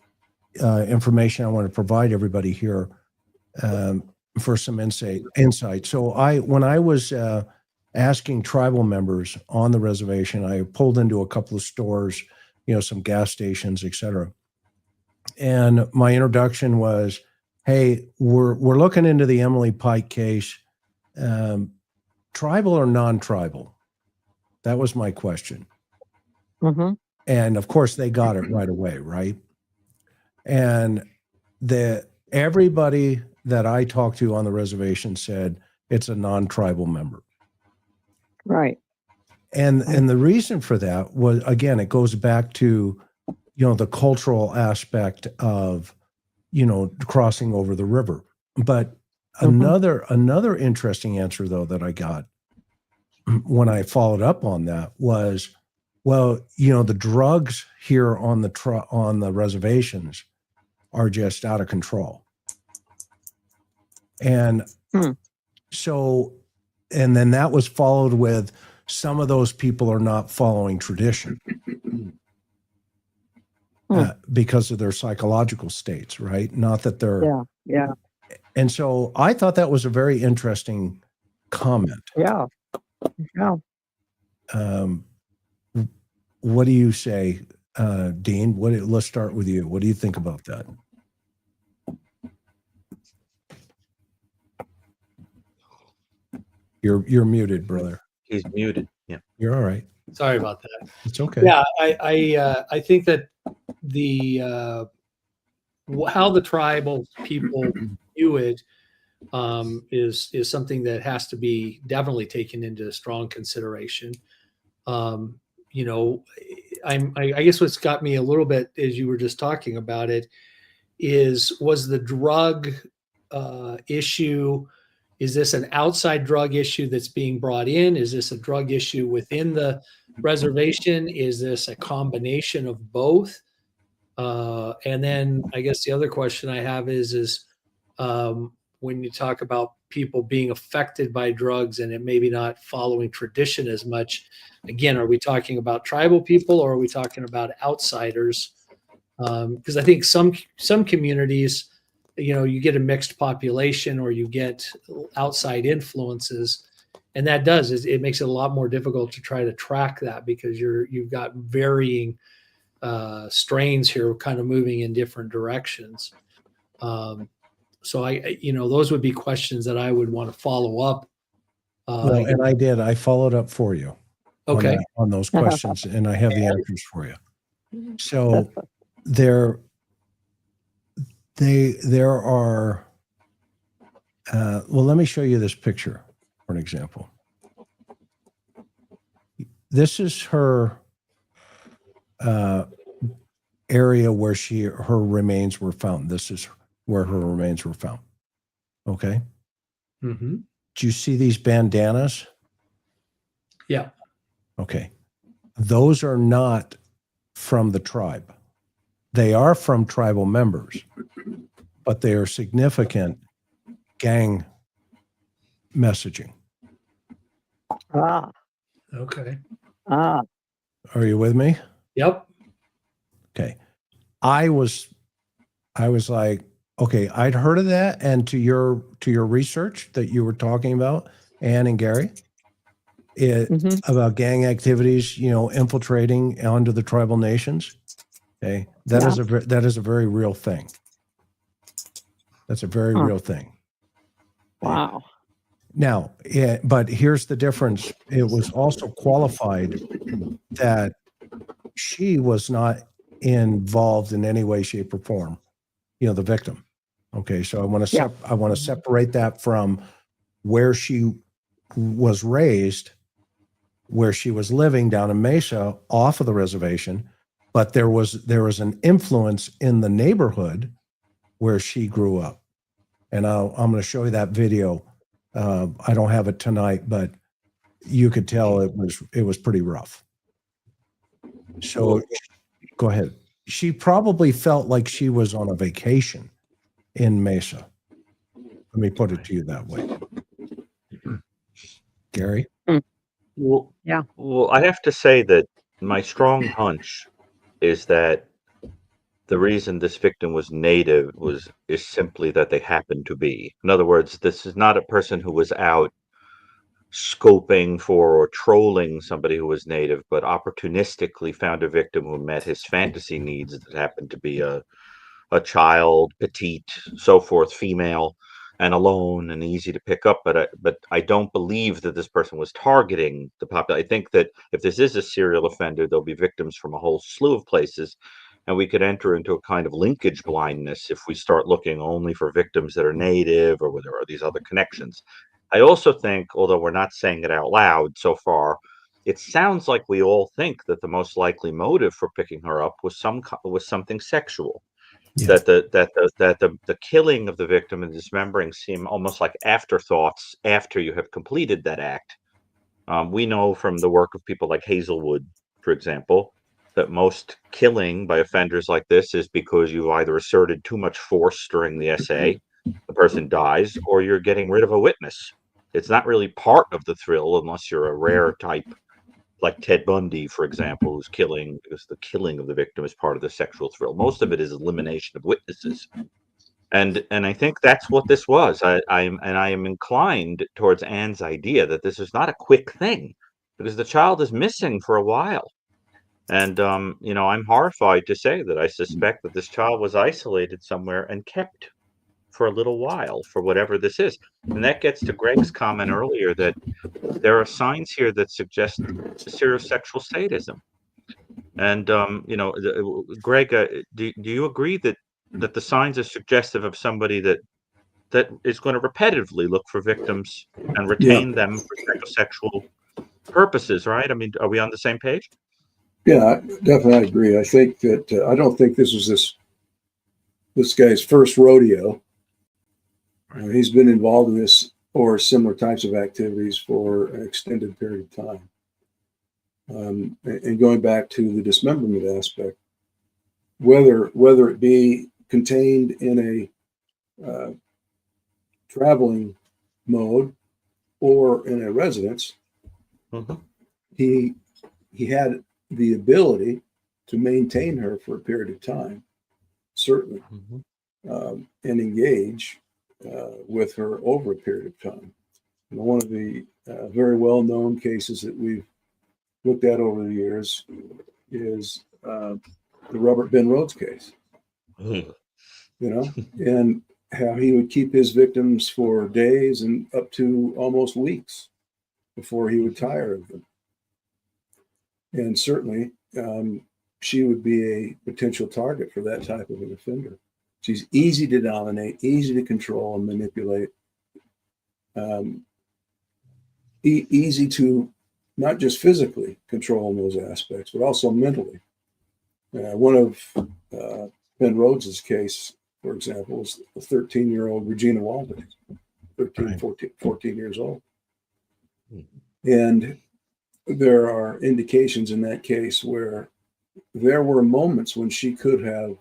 information I want to provide everybody here for some insight. So when I was asking tribal members on the reservation, I pulled into a couple of stores, some gas stations, etc. And my introduction was, hey, we're looking into the Emily Pike case. Tribal or non-tribal? That was my question. Mm-hmm. And of course they got it right away, right? And everybody that I talked to on the reservation said it's a non-tribal member. Right. And the reason for that was, again, it goes back to, the cultural aspect of, crossing over the river. But another interesting answer, though, that I got when I followed up on that was, well, the drugs here on the reservations are just out of control. And so, and then that was followed with, some of those people are not following tradition because of their psychological states, right? Not that they're, yeah. And so I thought that was a very interesting comment. Yeah. What do you say, Dean? Let's start with you. What do you think about that? You're muted, brother. He's muted. Yeah. You're all right. Sorry about that. It's okay. Yeah, I think that how the tribal people view it is something that has to be definitely taken into strong consideration. I guess what's got me a little bit, as you were just talking about it, was the drug issue. Is this an outside drug issue that's being brought in? Is this a drug issue within the reservation? Is this a combination of both? And then I guess the other question I have is when you talk about people being affected by drugs and it maybe not following tradition as much, again, are we talking about tribal people or are we talking about outsiders? Because I think some communities, you get a mixed population or you get outside influences, And that does is it makes it a lot more difficult to try to track that because you've got varying strains here kind of moving in different directions. So those would be questions that I would want to follow up. Well, and I did. I followed up for you Okay. on those questions, and I have the answers for you. So there are. Well, let me show you this picture for an example. This is her area where her remains were found. This is where her remains were found. Okay. Mm-hmm. Do you see these bandanas? Yeah. Okay. Those are not from the tribe. They are from tribal members, but they are significant gang messaging. Ah, Okay. ah, Are you with me? Yep. Okay. I was like, okay, I'd heard of that. And to your research that you were talking about, Ann and Gary, about gang activities, infiltrating onto the tribal nations. Okay. That is a very real thing. That's a very real thing. wow. Now, but here's the difference. It was also qualified that she was not involved in any way, shape, or form, the victim. Okay, so I want to separate that from where she was raised, where she was living down in Mesa off of the reservation, but there was an influence in the neighborhood where she grew up. And I'm going to show you that video. I don't have it tonight, but you could tell it was pretty rough. So go ahead. She probably felt like she was on a vacation in Mesa. Let me put it to you that way. Gary? Well, Yeah. Well, I have to say that my strong hunch is that the reason this victim was native is simply that they happened to be. In other words, this is not a person who was out scoping for or trolling somebody who was native, but opportunistically found a victim who met his fantasy needs that happened to be a child, petite, so forth, female, and alone and easy to pick up. But I don't believe that this person was targeting the population. I think that if this is a serial offender, there'll be victims from a whole slew of places, and we could enter into a kind of linkage blindness if we start looking only for victims that are native or where there are these other connections. I also think, although we're not saying it out loud so far, it sounds like we all think that the most likely motive for picking her up was something sexual. Yeah. That the killing of the victim and dismembering seem almost like afterthoughts after you have completed that act. We know from the work of people like Hazelwood, for example, that most killing by offenders like this is because you've either asserted too much force during the essay, the person dies, or you're getting rid of a witness. It's not really part of the thrill unless you're a rare type like Ted Bundy, for example, who's killing, because the killing of the victim is part of the sexual thrill. Most of it is elimination of witnesses. And I think that's what this was. I am inclined towards Anne's idea that this is not a quick thing, because the child is missing for a while. And I'm horrified to say that I suspect that this child was isolated somewhere and kept for a little while for whatever this is. And that gets to Greg's comment earlier that there are signs here that suggest serious sexual sadism. And Greg, do you agree that the signs are suggestive of somebody that is going to repetitively look for victims and retain them for psychosexual purposes, right? I mean, are we on the same page? Yeah, definitely, I agree. I think that I don't think this was this guy's first rodeo. He's been involved in this or similar types of activities for an extended period of time. And going back to the dismemberment aspect, whether it be contained in a traveling mode or in a residence, he had the ability to maintain her for a period of time, certainly, and engage with her over a period of time. One of the very well-known cases that we've looked at over the years is the Robert Ben Rhodes case. And how he would keep his victims for days and up to almost weeks before he would tire of them. And certainly, she would be a potential target for that type of an offender. She's easy to dominate, easy to control and manipulate, easy to not just physically control in those aspects, but also mentally. One of Ben Rhodes's case, for example, was a 13-year-old Regina Walden, 13, 14 years old. And there are indications in that case where there were moments when she could have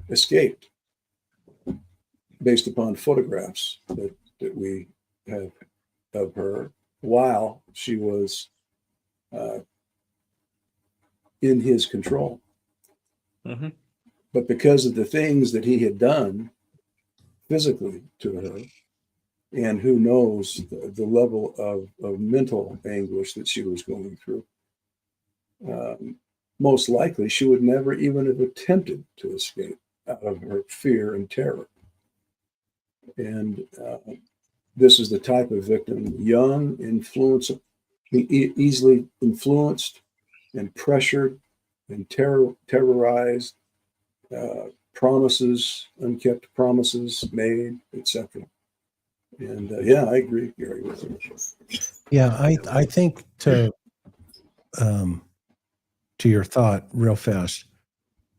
escaped based upon photographs that we have of her while she was in his control. Mm-hmm. But because of the things that he had done physically to her, and who knows the level of mental anguish that she was going through, most likely she would never even have attempted to escape out of her fear and terror. And this is the type of victim, young, easily influenced and pressured and terrorized, promises, unkept promises made, etc. And yeah, I agree, Gary, with you. Yeah, I think to your thought real fast,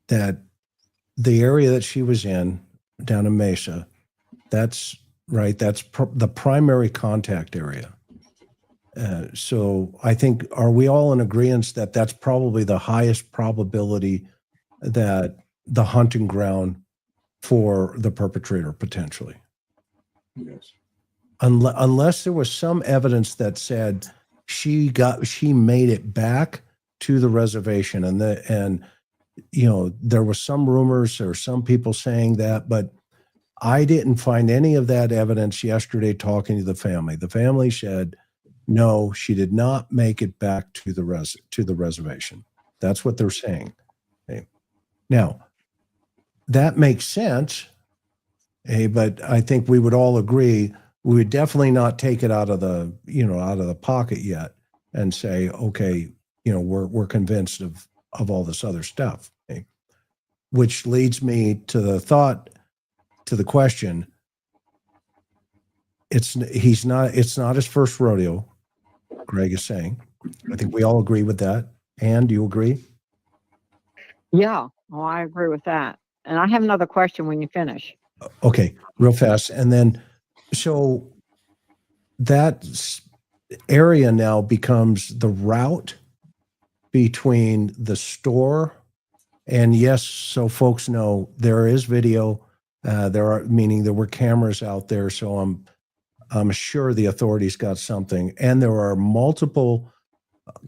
that the area that she was in down in Mesa, that's right. That's the primary contact area. So I think, are we all in agreement that that's probably the highest probability that the hunting ground for the perpetrator potentially? Yes. Unless there was some evidence that said she made it back to the reservation, and there was some rumors or some people saying that, but I didn't find any of that evidence yesterday talking to the family. The family said, no, she did not make it back to the reservation. That's what they're saying. Okay. Now, that makes sense, but I think we would all agree we would definitely not take it out of the pocket yet and say, okay, we're convinced of all this other stuff. Okay? Which leads me to the question. It's not his first rodeo, Greg is saying. I think we all agree with that. Ann, do you agree? Yeah, well, I agree with that. And I have another question when you finish. Okay, real fast. And then, so that area now becomes the route between the store and, yes, so folks know there is video. Meaning there were cameras out there. So I'm sure the authorities got something. And there are multiple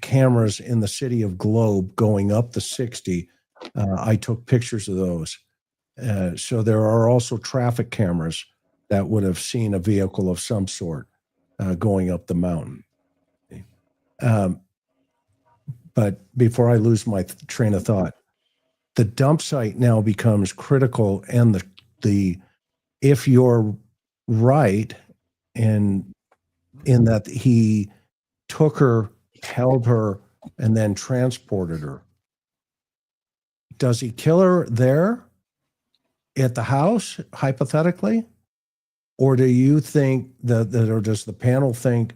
cameras in the city of Globe going up the 60. I took pictures of those. So there are also traffic cameras that would have seen a vehicle of some sort going up the mountain. But before I lose my train of thought, the dump site now becomes critical, and if you're right in that he took her, held her, and then transported her, does he kill her there at the house, hypothetically? Or do you think or does the panel think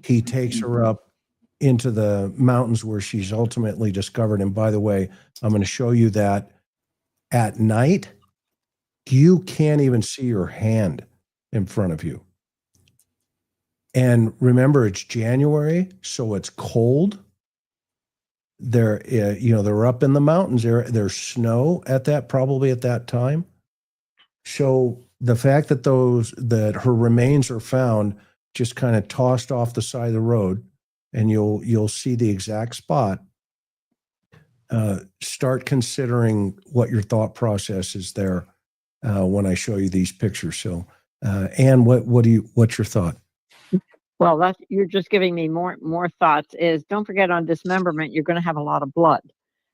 he takes her up into the mountains where she's ultimately discovered? And by the way, I'm going to show you that at night, you can't even see your hand in front of you. And remember, it's January, so it's cold. They're up in the mountains. There's snow probably at that time. So the fact that her remains are found just kind of tossed off the side of the road, and you'll see the exact spot. Start considering what your thought process is there when I show you these pictures. So, Ann, what's your thought? Well, that's you're just giving me more thoughts. Is don't forget on dismemberment, you're going to have a lot of blood.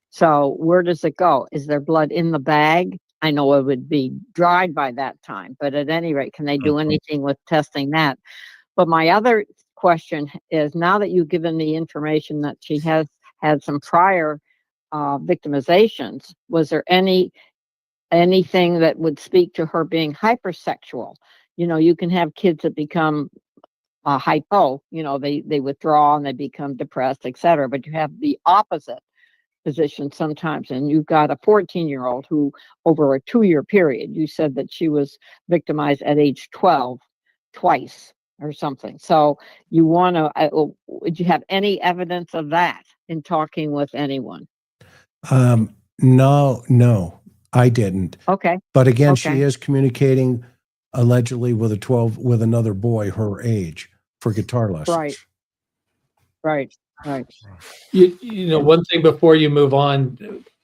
So where does it go? Is there blood in the bag? I know it would be dried by that time, but at any rate, can they do anything with testing that? But my other question is, now that you've given the information that she has had some prior victimizations, was there anything that would speak to her being hypersexual? You know, you can have kids that become hypo, you know, they withdraw and they become depressed, etc. But you have the opposite position sometimes, and you've got a 14-year-old who, over a 2-year period, you said that she was victimized at age 12 twice or something. So you want to, would you have any evidence of that in talking with anyone? No, I didn't. Okay. But again, Okay. she is communicating allegedly with another boy her age for guitar lessons. Right. You know, one thing before you move on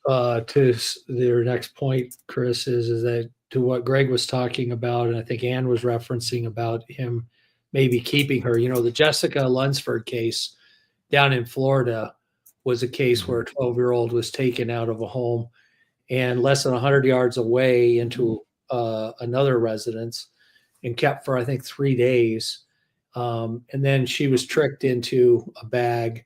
to your next point, Chris, is that to what Greg was talking about, and I think Ann was referencing about him maybe keeping her. You know, the Jessica Lunsford case down in Florida was a case where a 12-year-old was taken out of a home and less than 100 yards away into another residence and kept for, I think, 3 days. And then she was tricked into a bag.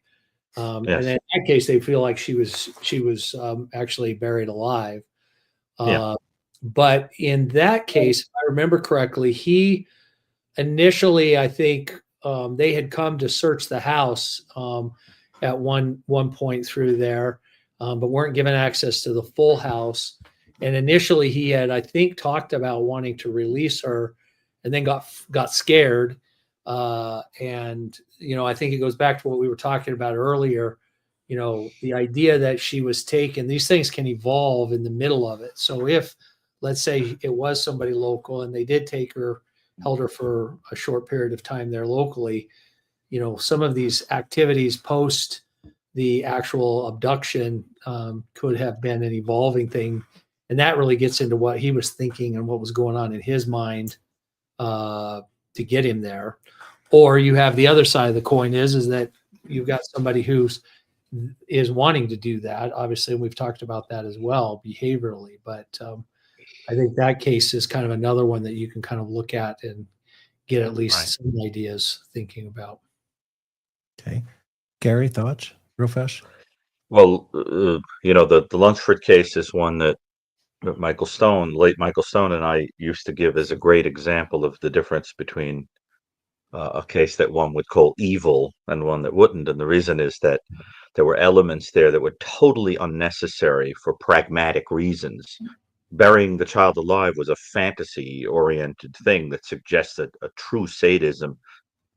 And Yes. in that case, they feel like she was actually buried alive. Yeah. But in that case, if I remember correctly, he initially, I think, they had come to search the house at one point through there, but weren't given access to the full house. And initially, he had, I think, talked about wanting to release her, and then got scared. And you know, I think it goes back to what we were talking about earlier. You know, the idea that she was taken. These things can evolve in the middle of it. So if, let's say, it was somebody local and they did take her, held her for a short period of time there locally, you know, some of these activities post the actual abduction could have been an evolving thing. And that really gets into what he was thinking and what was going on in his mind to get him there. Or you have the other side of the coin is that you've got somebody is wanting to do that. Obviously, and we've talked about that as well behaviorally. But I think that case is kind of another one that you can kind of look at and get at least some ideas thinking about. Okay. Gary, thoughts real fast? Well, you know, the Lunsford case is one that late Michael Stone and I used to give as a great example of the difference between a case that one would call evil and one that wouldn't. And the reason is that there were elements there that were totally unnecessary for pragmatic reasons. Burying the child alive was a fantasy-oriented thing that suggested a true sadism.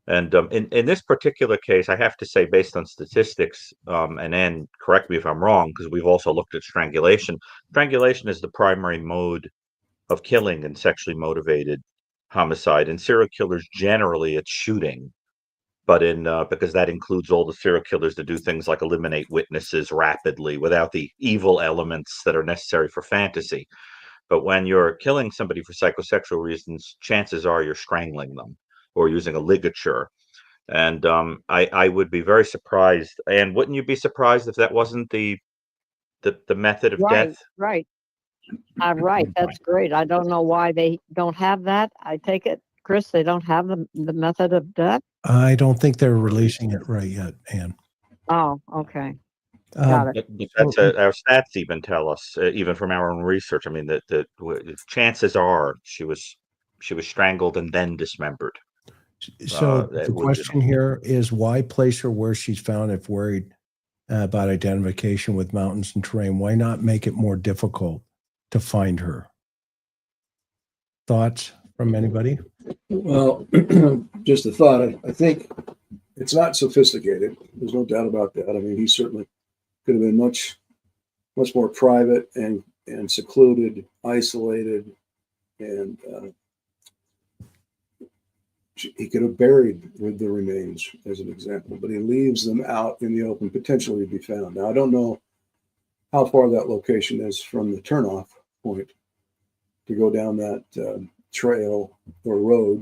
And in this particular case, I have to say, based on statistics, and then correct me if I'm wrong, because we've also looked at strangulation. Strangulation is the primary mode of killing in sexually motivated homicide. In serial killers, generally, it's shooting. But because that includes all the serial killers that do things like eliminate witnesses rapidly without the evil elements that are necessary for fantasy. But when you're killing somebody for psychosexual reasons, chances are you're strangling them or using a ligature. And I would be very surprised. And wouldn't you be surprised if that wasn't the method of death? Right. That's great. I don't know why they don't have that. I take it, Chris, they don't have the method of death. I don't think they're releasing it right yet, Ann. Oh, okay. Got it. That's our stats even tell us, even from our own research. I mean, the chances are she was strangled and then dismembered. So the question here is, why place her where she's found if worried about identification with mountains and terrain? Why not make it more difficult to find her? Thoughts from anybody? Well, just a thought. I think it's not sophisticated. There's no doubt about that. I mean, he certainly could have been much more private and secluded, isolated, and he could have buried the remains, as an example, but he leaves them out in the open, potentially to be found. Now, I don't know how far that location is from the turnoff point to go down that trail or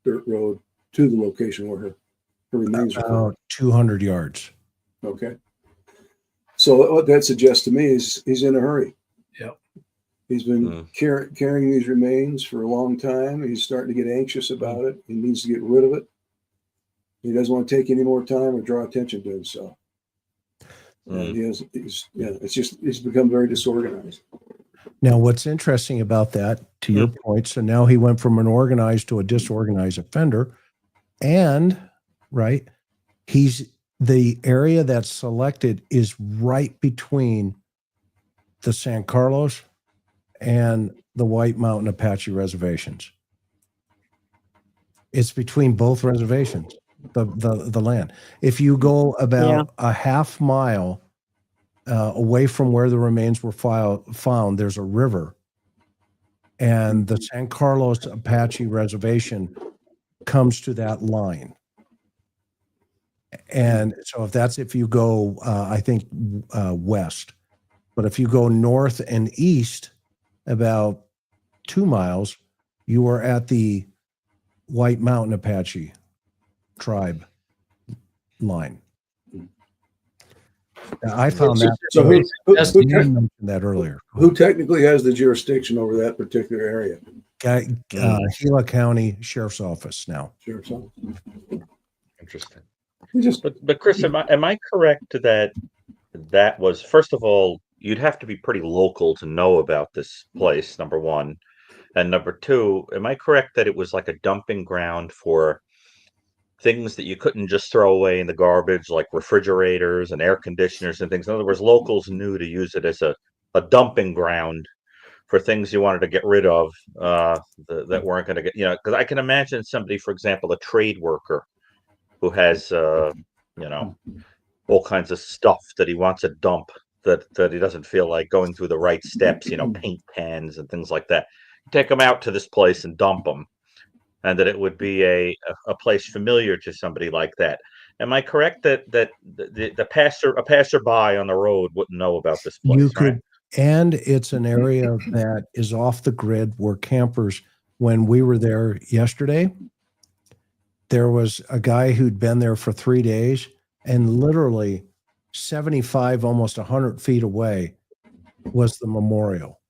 dirt road, to the location where The remains are About 200 yards. okay. So what that suggests to me is he's in a hurry. Yep. He's been carrying these remains for a long time. He's starting to get anxious about it. He needs to get rid of it. He doesn't want to take any more time or draw attention to himself. And he's become very disorganized. Now, what's interesting about that, to your point, so now he went from an organized to a disorganized offender, and right, the area that's selected is right between the San Carlos and the White Mountain Apache reservations. It's between both reservations, the land. If you go about a half mile away from where the remains were found, there's a river, and the San Carlos Apache reservation comes to that line. And so if you go, I think west, but if you go north and east about 2 miles, you are at the White Mountain Apache Tribe line. Now, I found that. So You mentioned that earlier. who technically has the jurisdiction over that particular area? Gila County Sheriff's Office now. Sure. So Interesting. just But Chris, am I correct that was, first of all, you'd have to be pretty local to know about this place, number one. And number two, am I correct that it was like a dumping ground for things that you couldn't just throw away in the garbage, like refrigerators and air conditioners and things? In other words, locals knew to use it as a dumping ground for things you wanted to get rid of that weren't going to get, because I can imagine somebody, for example, a trade worker who has, all kinds of stuff that he wants to dump that he doesn't feel like going through the right steps, paint cans and things like that. Take them out to this place and dump them, and that it would be a place familiar to somebody like that. Am I correct that a passerby on the road wouldn't know about this place? You could, right? and it's an area that is off the grid where campers, when we were there yesterday, there was a guy who'd been there for 3 days, and literally 75, almost 100 feet away was the memorial.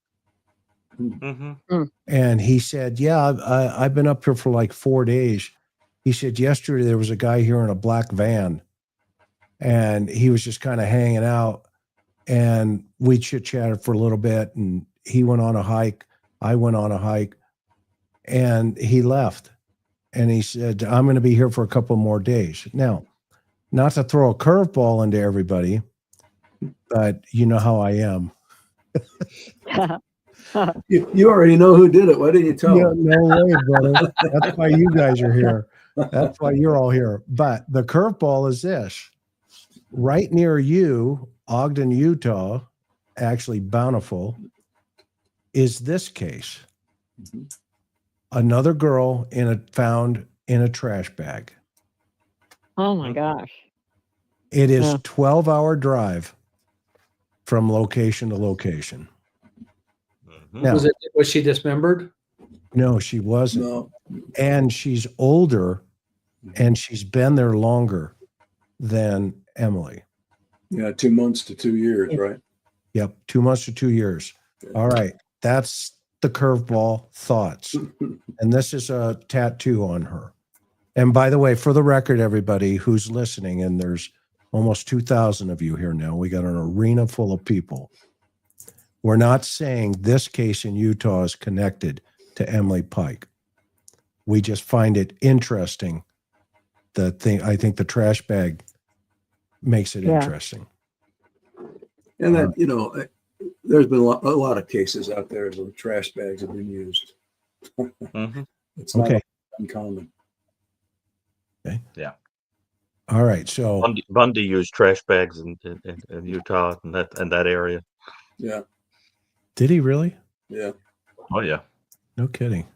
Mm-hmm. And he said, yeah, I've been up here for like 4 days. He said, yesterday there was a guy here in a black van, and he was just kind of hanging out, and we chit-chatted for a little bit, and he went on a hike. I went on a hike, and he left. And he said, I'm going to be here for a couple more days. Now, not to throw a curveball into everybody, but you know how I am. you already know who did it. Why didn't you tell Yeah, him? no way, brother. That's why you guys are here. That's why you're all here. But the curveball is this. Right near you, Ogden, Utah, actually Bountiful, is this case. Another girl found in a trash bag. Oh my gosh. It is 12-hour drive from location to location. Now, Was she dismembered? no, she wasn't. No. And she's older, and she's been there longer than Emily. Yeah, 2 months to 2 years, right? Yep, 2 months to 2 years. All right, that's the curveball thoughts. And this is a tattoo on her. And by the way, for the record, everybody who's listening, and there's almost 2,000 of you here now, we got an arena full of people. We're not saying this case in Utah is connected to Emily Pike. We just find it interesting. I think the trash bag makes it interesting. And that, there's been a lot of cases out there where trash bags have been used. It's not uncommon. Okay. Yeah. All right. So Bundy used trash bags in Utah and that area. Yeah. Did he really? Yeah. Oh yeah. No kidding.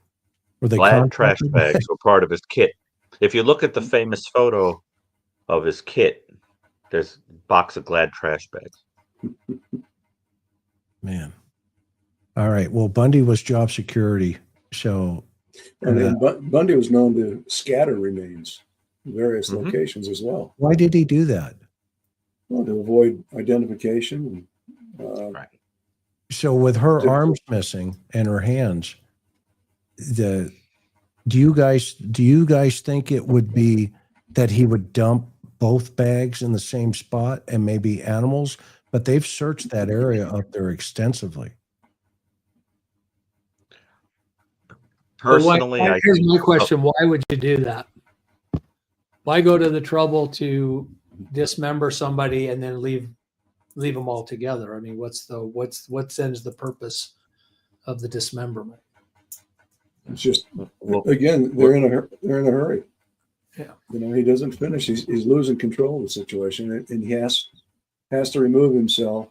Were they Glad trash contracted? bags were part of his kit. If you look at the famous photo of his kit, there's a box of Glad trash bags. Man. All right. Well, Bundy was job security. So And then Bundy was known to scatter remains. various Mhm. locations as well. Why did he do that? Well, to avoid identification. Right. So with her To- arms missing and her hands, do you guys think it would be that he would dump both bags in the same spot and maybe animals? But they've searched that area up there extensively. But Personally, I here's think my question: why would you do that? Why go to the trouble to dismember somebody and then leave them all together? I mean, what's then the purpose of the dismemberment? It's just, well, again, they're in a hurry. Yeah. You know, he doesn't finish. He's losing control of the situation, and he has to remove himself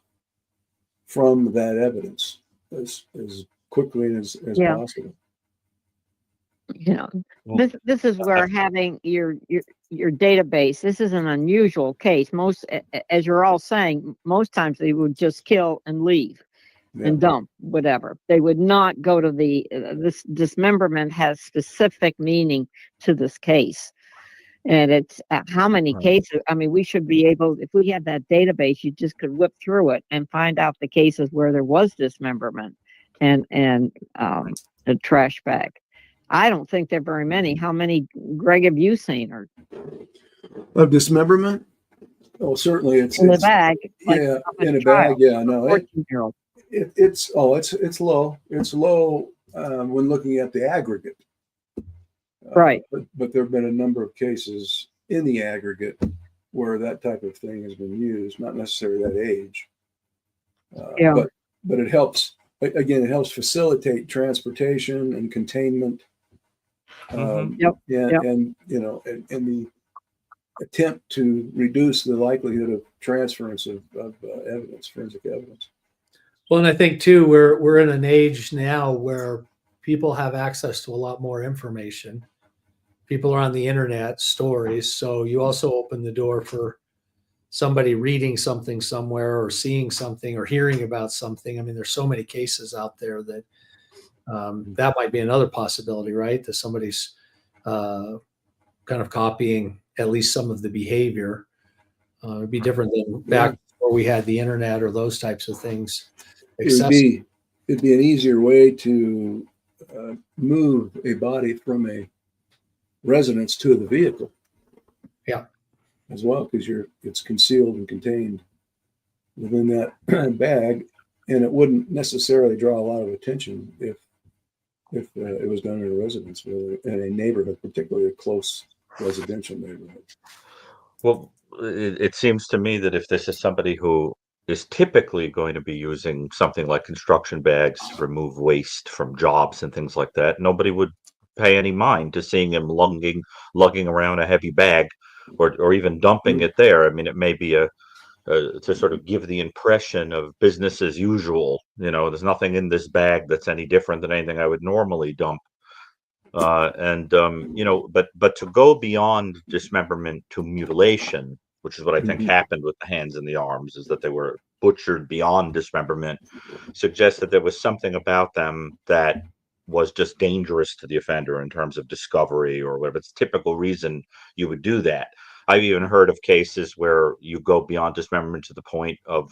from that evidence as quickly as Yeah. possible. You know, Well, this is where having your database. This is an unusual case. As you're all saying, most times they would just kill and leave Yeah. and dump whatever. They would not go to the this dismemberment has specific meaning to this case. And it's how many Right. cases. I mean, we should be able, if we had that database, you just could whip through it and find out the cases where there was dismemberment and a trash bag. I don't think there are very many. How many, Greg, have you seen? Or Of dismemberment? Oh, certainly it's in the bag? Like yeah, of in a child, bag. Yeah, no, 14-year-old. it's low. It's low when looking at the aggregate. Right. But there have been a number of cases in the aggregate where that type of thing has been used, not necessarily that age. Yeah. But it helps. Again, it helps facilitate transportation and containment. Yep. And you know, and the attempt to reduce the likelihood of transference of evidence, forensic evidence. Well, and I think too, we're in an age now where people have access to a lot more information. People are on the internet, stories. So you also open the door for somebody reading something somewhere or seeing something or hearing about something. I mean, there's so many cases out there that that might be another possibility, right? That somebody's kind of copying at least some of the behavior. It'd be different than back before we had the internet or those types of things. It'd be an easier way to move a body from a residence to the vehicle. Yeah. As well, because it's concealed and contained within that bag, and it wouldn't necessarily draw a lot of attention if it was done in a residence, really, in a neighborhood, particularly a close residential neighborhood. Well, it seems to me that if this is somebody who is typically going to be using something like construction bags to remove waste from jobs and things like that, nobody would pay any mind to seeing him lugging around a heavy bag or even dumping it there. I mean, it may be to sort of give the impression of business as usual. You know, there's nothing in this bag that's any different than anything I would normally dump. You know, but to go beyond dismemberment to mutilation, which is what I think happened with the hands and the arms, is that they were butchered beyond dismemberment, suggests that there was something about them that was just dangerous to the offender in terms of discovery or whatever. It's a typical reason you would do that. I've even heard of cases where you go beyond dismemberment to the point of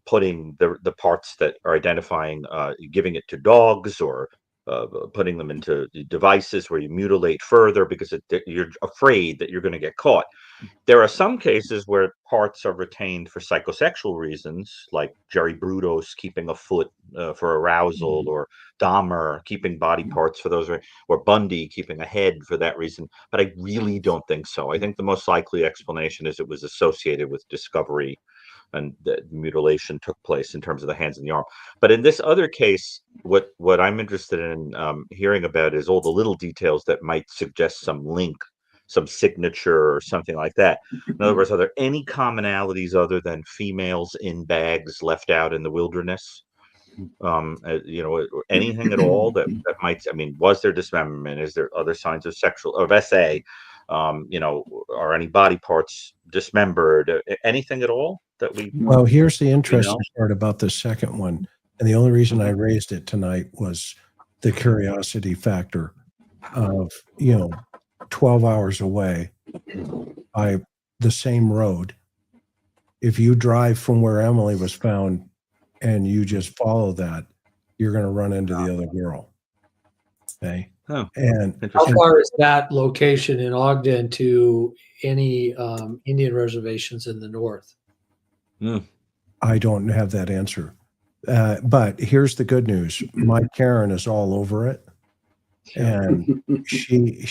putting the parts that are identifying, giving it to dogs or putting them into devices where you mutilate further because you're afraid that you're going to get caught. There are some cases where parts are retained for psychosexual reasons, like Jerry Brudos keeping a foot for arousal, or Dahmer keeping body parts for those, or Bundy keeping a head for that reason. But I really don't think so. I think the most likely explanation is it was associated with discovery and the mutilation took place in terms of the hands and the arm. But in this other case, what I'm interested in hearing about is all the little details that might suggest some link, some signature or something like that. In other words, are there any commonalities other than females in bags left out in the wilderness? You know, anything at all that might, I mean, was there dismemberment? Is there other signs of SA? You know, are any body parts dismembered? Anything at all that we? Well, here's the interesting part about the second one. And the only reason I raised it tonight was the curiosity factor of, you know, 12 hours away by the same road. If you drive from where Emily was found and you just follow that, you're going to run into the other girl. Okay. Oh, And How interesting. far is that location in Ogden to any Indian reservations in the north? I don't have that answer. But here's the good news. My Karen is all over it. And she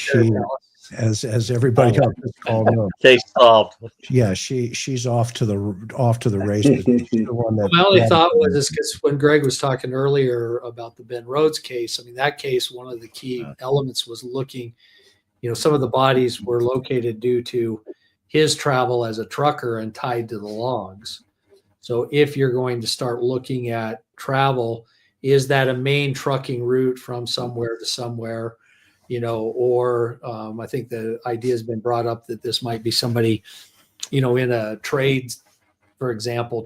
as everybody on this call knows, Case solved. yeah, she's off to the races. She's the one that My only thought was is because when Greg was talking earlier about the Ben Rhodes case, I mean, that case, one of the key elements was looking, some of the bodies were located due to his travel as a trucker and tied to the logs. So if you're going to start looking at travel, is that a main trucking route from somewhere to somewhere? Or I think the idea has been brought up that this might be somebody, in a trade, for example,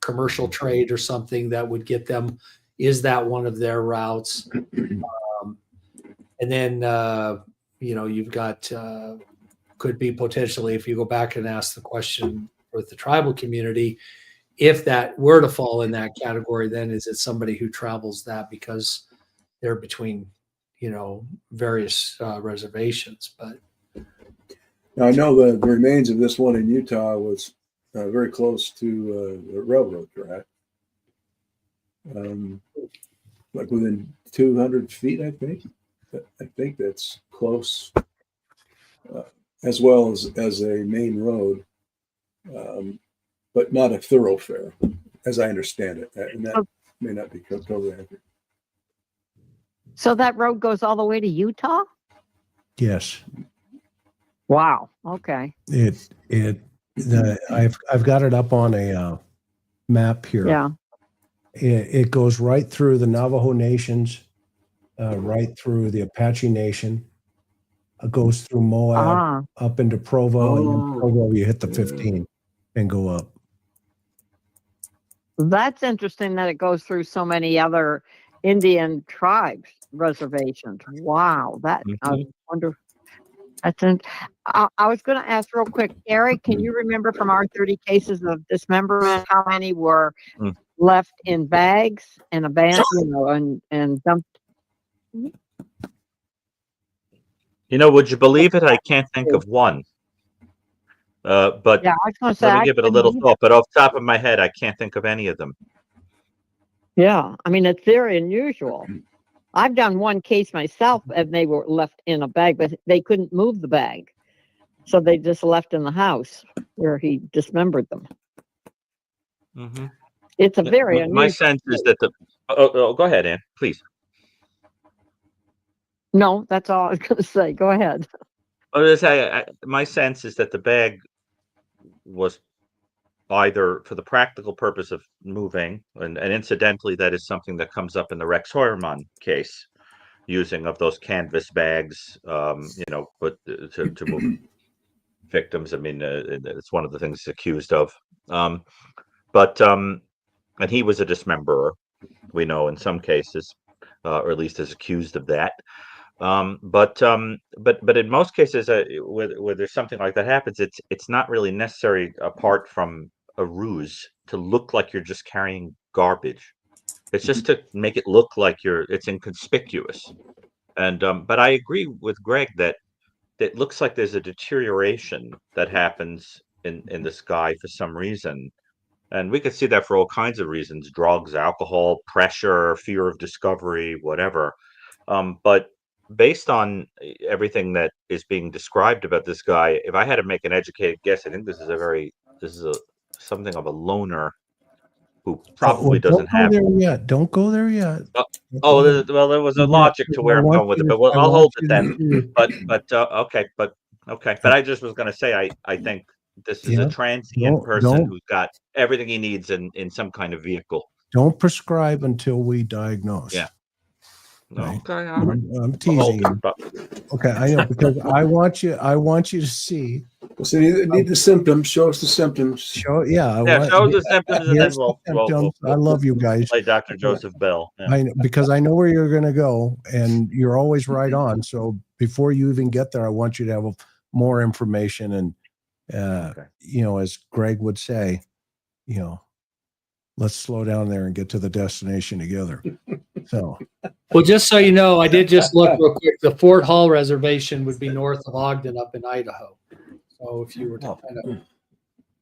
commercial trade or something that would get them. Is that one of their routes? And then, you've got, could be potentially, if you go back and ask the question with the tribal community, if that were to fall in that category, then is it somebody who travels that because they're between various reservations? But Now, I know the remains of this one in Utah was very close to the railroad track, like within 200 feet, I think. I think that's close, as well as a main road, but not a thoroughfare, as I understand it. And that may not be totally accurate. So that road goes all the way to Utah? yes. Wow. Okay. I've got it up on a map here. Yeah. It goes right through the Navajo nations, right through the Apache Nation. It goes through Moab up into Provo, and then Provo you hit the 15 and go up. That's interesting that it goes through so many other Indian tribes reservations. Wow. That I wonder. I was going to ask real quick, Eric, can you remember from our 30 cases of dismemberment, how many were left in bags and abandoned, and dumped? Would you believe it? I can't think of one. But Yeah, I was going to say, let me give it a little thought. But off the top of my head, I can't think of any of them. Yeah, I mean, it's very unusual. I've done one case myself, and they were left in a bag, but they couldn't move the bag. So they just left in the house where he dismembered them. Mm-hmm. It's a very unusual. My sense is that go ahead, Ann, please. No, that's all I was going to say. Go ahead. My sense is that the bag was either for the practical purpose of moving, and incidentally, that is something that comes up in the Rex Hoyerman case, using of those canvas bags, but to move victims. I mean, it's one of the things he's accused of. And he was a dismemberer, we know, in some cases, or at least is accused of that. But in most cases, where there's something like that happens, it's not really necessary, apart from a ruse, to look like you're just carrying garbage. It's just to make it look like it's inconspicuous. And but I agree with Greg that it looks like there's a deterioration that happens in this guy for some reason. And we could see that for all kinds of reasons: drugs, alcohol, pressure, fear of discovery, whatever. But based on everything that is being described about this guy, if I had to make an educated guess, I think this is something of a loner who probably doesn't have. Don't go there yet. Well, there was a logic to where I'm going with it, but I'll hold it then. Okay. But I just was going to say, I think this is a transient person who's got everything he needs in some kind of vehicle. Don't prescribe until we diagnose. Yeah. Right. Okay. I'm teasing you. Okay, I know, because I want you to see. Well, so you need the symptoms. Show us the symptoms. Show the symptoms, and then we'll I love you guys. Play Dr. Joseph Bell. Yeah. Because I know where you're going to go, and you're always right on. So before you even get there, I want you to have more information. And, Okay. you know, as Greg would say, you know, let's slow down there and get to the destination together. So, Well, just so you know, I did just look real quick. The Fort Hall reservation would be north of Ogden up in Idaho. So if you were to Oh. kind of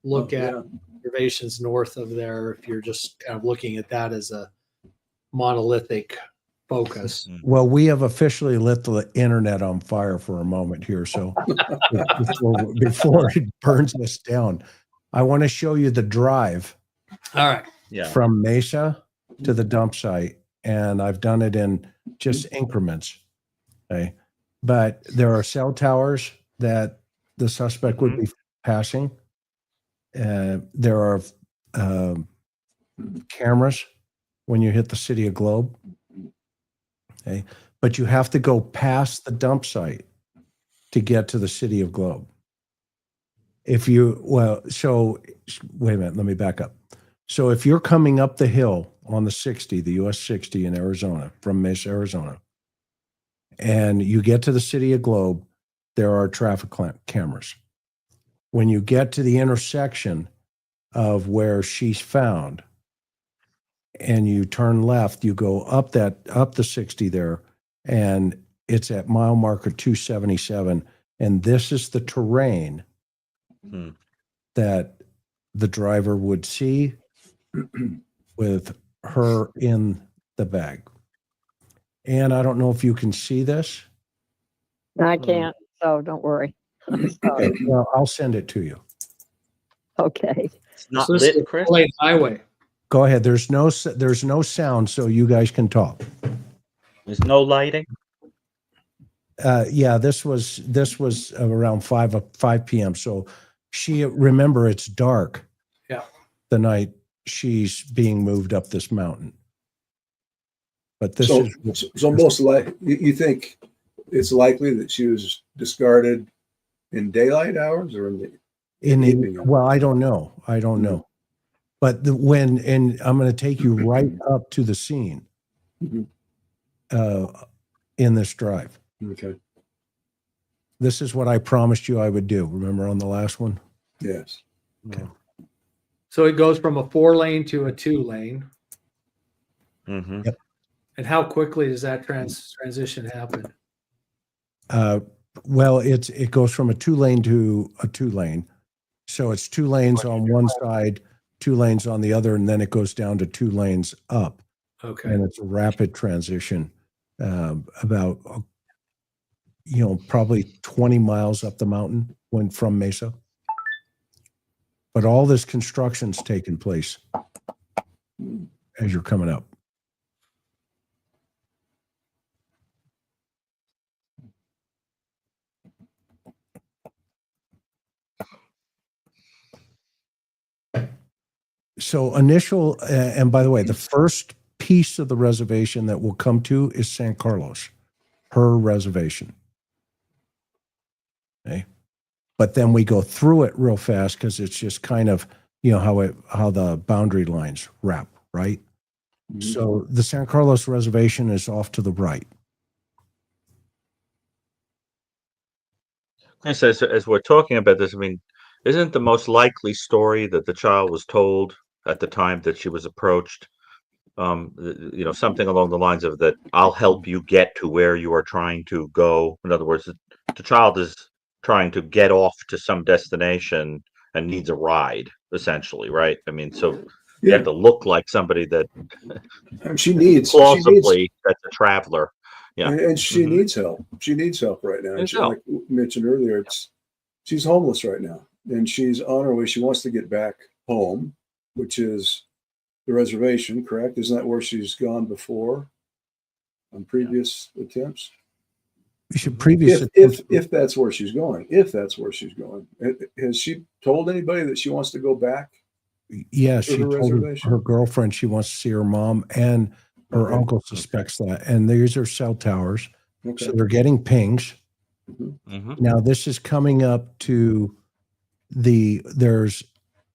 look at Yeah. reservations north of there, if you're just kind of looking at that as a monolithic focus. well, we have officially lit the internet on fire for a moment here. So before it burns us down, I want to show you the drive All right. Yeah. from Mesa to the dump site. And I've done it in just increments. Okay. But there are cell towers that the suspect would be passing. There are cameras when you hit the city of Globe. Okay. But you have to go past the dump site to get to the city of Globe. So wait a minute, let me back up. So if you're coming up the hill on the 60, the US 60 in Arizona, from Mesa, Arizona, and you get to the city of Globe, there are traffic cameras. When you get to the intersection of where she's found and you turn left, you go up the 60 there, and it's at mile marker 277. And this is the terrain that the driver would see with her in the bag. And I don't know if you can see this. I can't, so don't worry. Okay, well, I'll send it to you. Okay. It's not So this is lit, a Chris. four-lane highway. Go ahead. There's no sound, so you guys can talk. There's no lighting. Yeah, this was around 5 p.m. So remember, it's dark. Yeah. The night she's being moved up this mountain. But this So, is so most likely, you think it's likely that she was discarded in daylight hours or in the evening hours? well, I don't know. But and I'm going to take you right up to the scene Mhm. in this drive. Okay. This is what I promised you I would do. Remember on the last one? Yes. Okay. So it goes from a 4-lane to a 2-lane. Mm-hmm. Yep. And how quickly does that transition happen? Well, it goes from a 2-lane to a 2-lane. So it's 2 lanes on one side, 2 lanes on the other, and then it goes down to 2 lanes up. Okay. And it's a rapid transition, about, probably 20 miles up the mountain from Mesa. But all this construction's taking place as you're coming up. So and by the way, the first piece of the reservation that we'll come to is San Carlos, her reservation. Okay. But then we go through it real fast because it's just kind of, how the boundary lines wrap, right? Mhm. So the San Carlos reservation is off to the right. Chris, as we're talking about this, I mean, isn't the most likely story that the child was told at the time that she was approached, something along the lines of that, I'll help you get to where you are trying to go. In other words, the child is trying to get off to some destination and needs a ride, essentially, right? I mean, so you Yeah. have to look like somebody that And she needs plausibly that's a traveler. Yeah. and she Mhm. needs help. She needs help right now. And Needs she, help. like we mentioned earlier, she's homeless right now, and she's on her way. She wants to get back home, which is the reservation, correct? Isn't that where she's gone before on previous attempts? If that's where she's going, has she told anybody that she wants to go back? Yeah, she her told reservation? her girlfriend she wants to see her mom, and her Okay. uncle suspects that. And these are cell towers. Okay. So they're getting pings. Mm-hmm. Now this is coming up to there's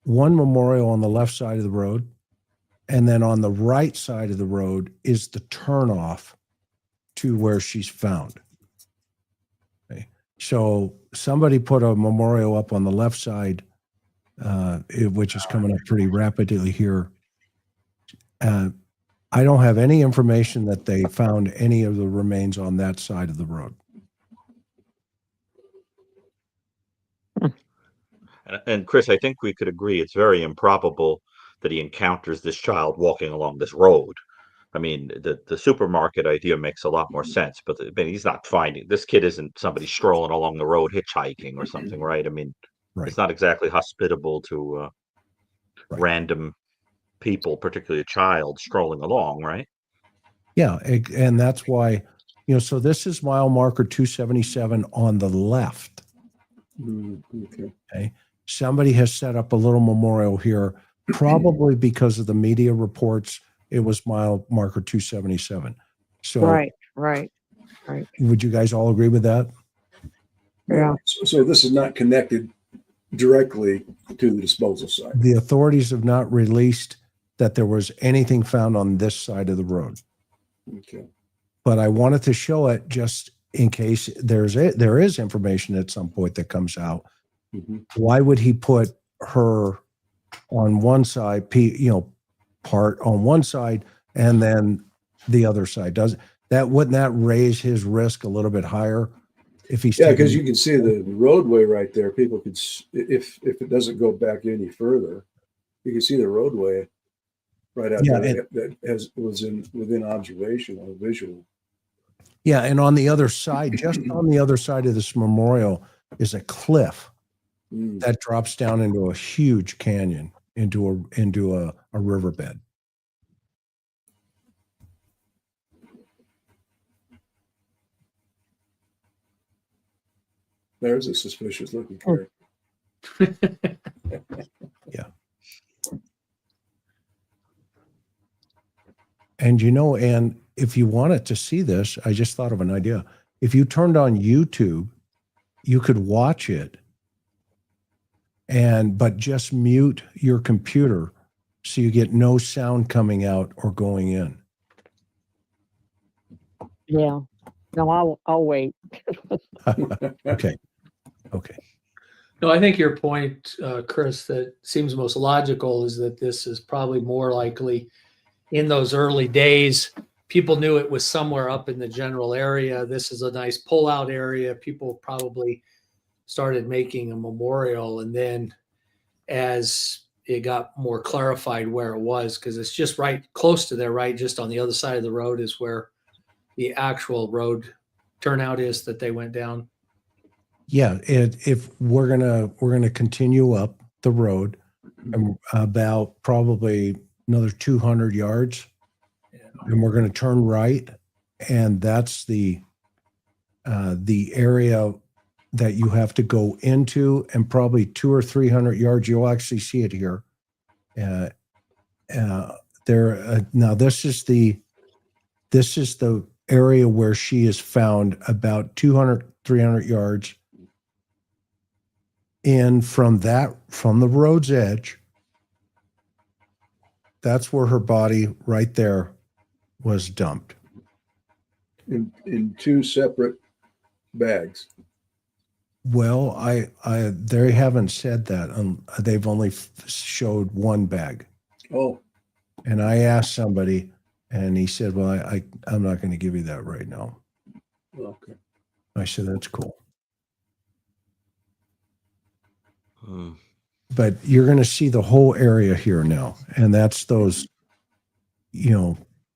one memorial on the left side of the road. And then on the right side of the road is the turnoff to where she's found. So somebody put a memorial up on the left side, which is coming up pretty rapidly here. I don't have any information that they found any of the remains on that side of the road. And Chris, I think we could agree it's very improbable that he encounters this child walking along this road. I mean, the supermarket idea makes a lot more sense, but he's not finding this kid isn't somebody strolling along the road hitchhiking or something, right? I mean, Right. it's not exactly hospitable to Right. random people, particularly a child strolling along, right? Yeah, and that's why, so this is mile marker 277 on the left. Okay. Okay. Somebody has set up a little memorial here, probably because of the media reports. It was mile marker 277. So Right. would you guys all agree with that? Yeah. So this is not connected directly to the disposal site. The authorities have not released that there was anything found on this side of the road, Okay. but I wanted to show it just in case there is information at some point that comes out. Mhm. Why would he put her on one side, part on one side, and then the other side? Wouldn't that raise his risk a little bit higher if he's Yeah, taking- because you can see the roadway right there. People could, if it doesn't go back any further, you can see the roadway right out Yeah, there that was within observation or visual. Yeah, and on the other side, just on the other side of this memorial, is a cliff Mm. that drops down into a huge canyon, into a riverbed. There's a suspicious looking character. And and if you wanted to see this, I just thought of an idea. If you turned on YouTube, you could watch it, but just mute your computer so you get no sound coming out or going in. Yeah. No, I'll wait. Okay. No, I think your point, Chris, that seems most logical is that this is probably more likely in those early days. People knew it was somewhere up in the general area. This is a nice pull-out area. People probably started making a memorial, and then as it got more clarified where it was, because it's just right close to there, right? Just on the other side of the road is where the actual road turnout is that they went down. Yeah, if we're gonna continue up the road about probably another 200 yards, and we're going to turn right, and that's the area that you have to go into, and probably 200 or 300 yards. You'll actually see it here. Now this is the area where she is found, about 200, 300 yards in from the road's edge. That's where her body right there was dumped. In two separate bags. Well, they haven't said that. They've only showed one bag. Oh, And I asked somebody, and he said, "Well, I'm not going to give you that right now." okay. I said, "That's cool." Hmm. But you're going to see the whole area here now, and that's those,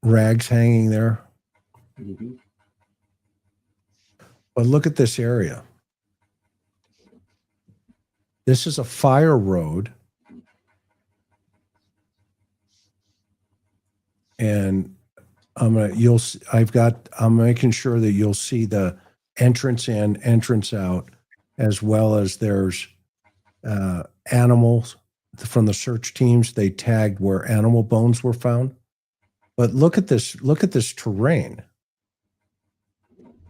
rags hanging there. Mm-hmm. But look at this area. This is a fire road, and I'm making sure that you'll see the entrance in, entrance out, as well as there's animals from the search teams. They tagged where animal bones were found. But look at this terrain.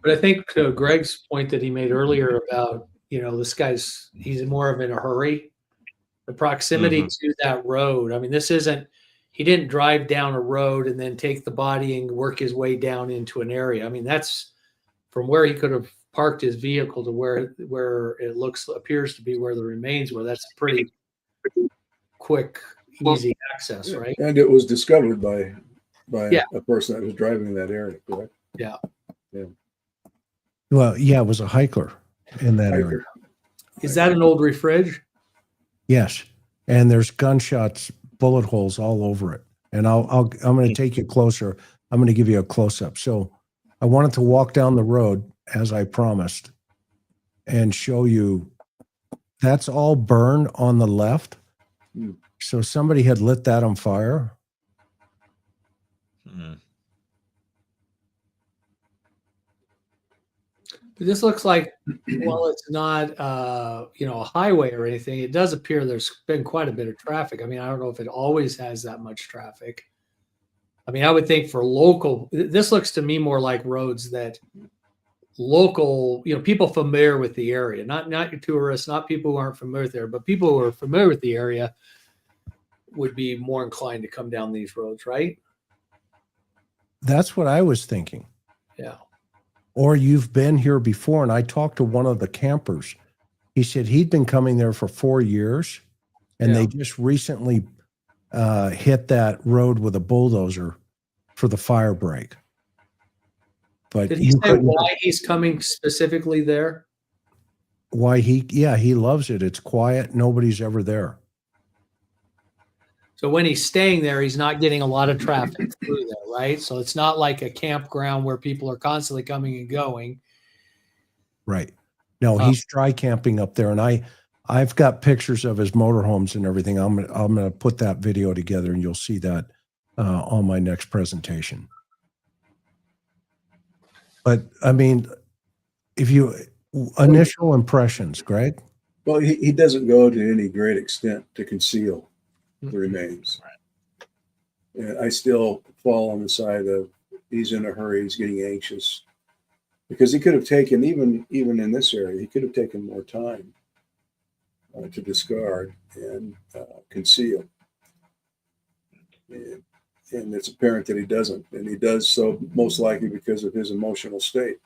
But I think to Greg's point that he made earlier about, this he's more of in a hurry. The proximity to that road. I mean, he didn't drive down a road and then take the body and work his way down into an area. I mean, that's from where he could have parked his vehicle to where it appears to be where the remains were. That's pretty quick, easy access, right? And it was discovered by Yeah. a person that was driving in that area, correct? Yeah. Well, yeah, it was a hiker in that area. Hiker. Is that an old refrig? Yes, and there's gunshots, bullet holes all over it. And I'm going to take you closer. I'm going to give you a close up. So I wanted to walk down the road as I promised and show you that's all burn on the left. Hmm. So somebody had lit that on fire. This looks like, well, it's not, a highway or anything. It does appear there's been quite a bit of traffic. I mean, I don't know if it always has that much traffic. I mean, I would think for local, this looks to me more like roads that local, people familiar with the area, not your tourists, not people who aren't familiar with there, but people who are familiar with the area would be more inclined to come down these roads, right? That's what I was thinking. Yeah. Or you've been here before. And I talked to one of the campers. He said he'd been coming there for 4 years and Yeah. they just recently hit that road with a bulldozer for the fire break. But Did he say why he's coming specifically there? why he loves it. It's quiet. Nobody's ever there. So when he's staying there, he's not getting a lot of traffic through there, right? So it's not like a campground where people are constantly coming and going. Right. No, he's dry camping up there. And I've got pictures of his motorhomes and everything. I'm gonna put that video together and you'll see that on my next presentation. But I mean, initial impressions, Greg? Well, he doesn't go to any great extent to conceal the remains. And I still fall on the side of he's in a hurry, he's getting anxious. Because he could have taken, even in this area, he could have taken more time to discard and conceal. And it's apparent that he doesn't. And he does so most likely because of his emotional state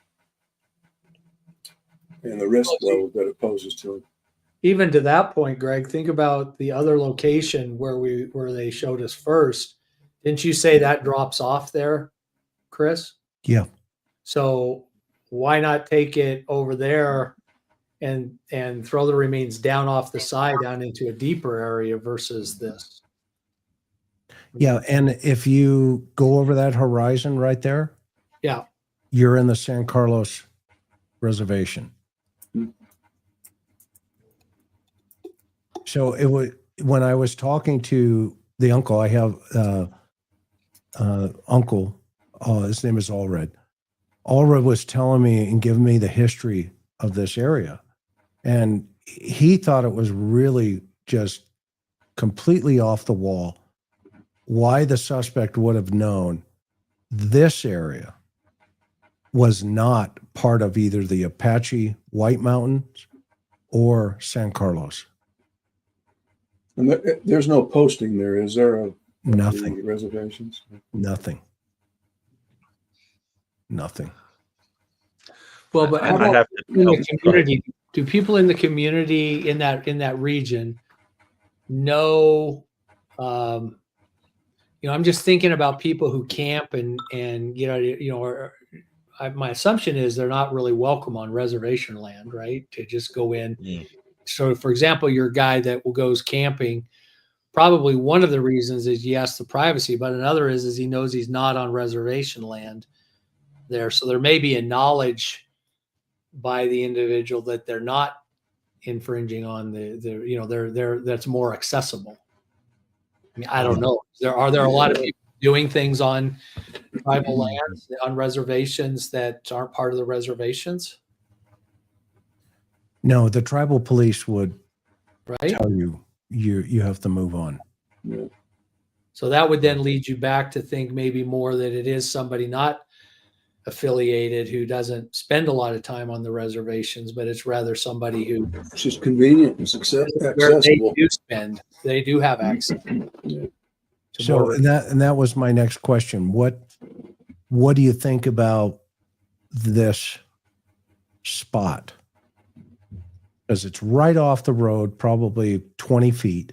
and the risk level that it poses to him. Even to that point, Greg, think about the other location where they showed us first. Didn't you say that drops off there, Chris? Yeah. So why not take it over there and throw the remains down off the side down into a deeper area versus this? Yeah. And if you go over that horizon right there, Yeah. you're in the San Carlos reservation. So it was when I was talking to the uncle, I have uncle, his name is Allred. Allred was telling me and giving me the history of this area. And he thought it was really just completely off the wall why the suspect would have known this area was not part of either the Apache White Mountains or San Carlos. And there's no posting there, is there? Nothing. The reservations? Nothing. Well, but how I about have in the go ahead. community? Do people in the community in that region know? I'm just thinking about people who camp and my assumption is they're not really welcome on reservation land, right? To just go in. Mm. So, for example, your guy that goes camping, probably one of the reasons is yes, the privacy, but another is he knows he's not on reservation land there. So there may be a knowledge by the individual that they're not infringing on that's more accessible. I mean, I don't know. Are there a lot of people doing things on tribal lands, on reservations that aren't part of the reservations? No, the tribal police would Right. tell you have to move on. Yeah. So that would then lead you back to think maybe more that it is somebody not affiliated who doesn't spend a lot of time on the reservations, but it's rather somebody who It's just convenient and where accessible. they do have access. Yeah. to So more- that was my next question. What do you think about this spot because it's right off the road, probably 20 feet.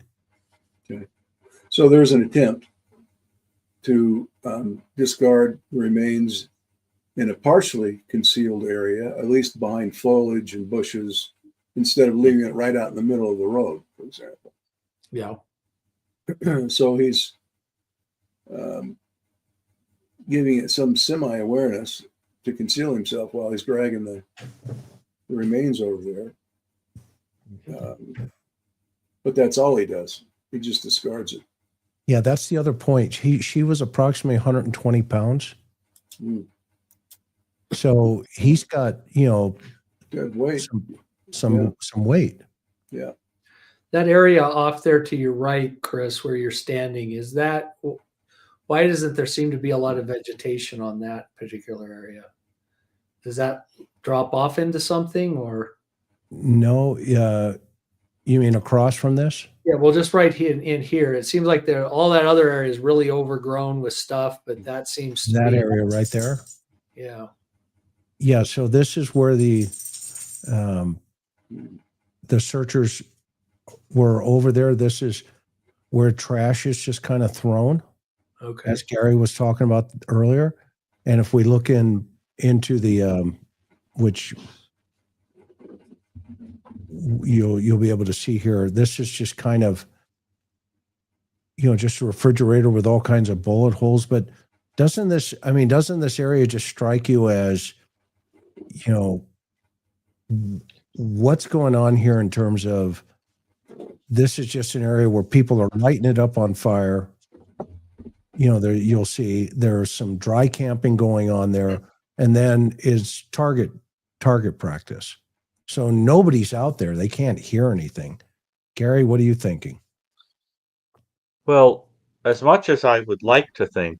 So there's an attempt to discard the remains in a partially concealed area, at least behind foliage and bushes, instead of leaving it right out in the middle of the road, for example. Yeah. So he's giving it some semi-awareness to conceal himself while he's dragging the remains over there. But that's all he does. He just discards it. Yeah, that's the other point. She was approximately 120 pounds. Mm. So he's got, Good weight. some weight. Yeah. That area off there to your right, Chris, where you're standing, why doesn't there seem to be a lot of vegetation on that particular area? Does that drop off into something or? No, you mean across from this? Yeah, well, just right here in here, it seems like all that other area is really overgrown with stuff, but that seems to That be, area right there? yeah. Yeah, so this is where the searchers were over there. This is where trash is just kind of thrown, Okay. as Gary was talking about earlier. And if we look into the which you'll be able to see here, this is just kind of just a refrigerator with all kinds of bullet holes. But doesn't this area just strike you as what's going on here in terms of this is just an area where people are lighting it up on fire. There you'll see there's some dry camping going on there, and then is target practice. So nobody's out there. They can't hear anything. Gary, what are you thinking? Well, as much as I would like to think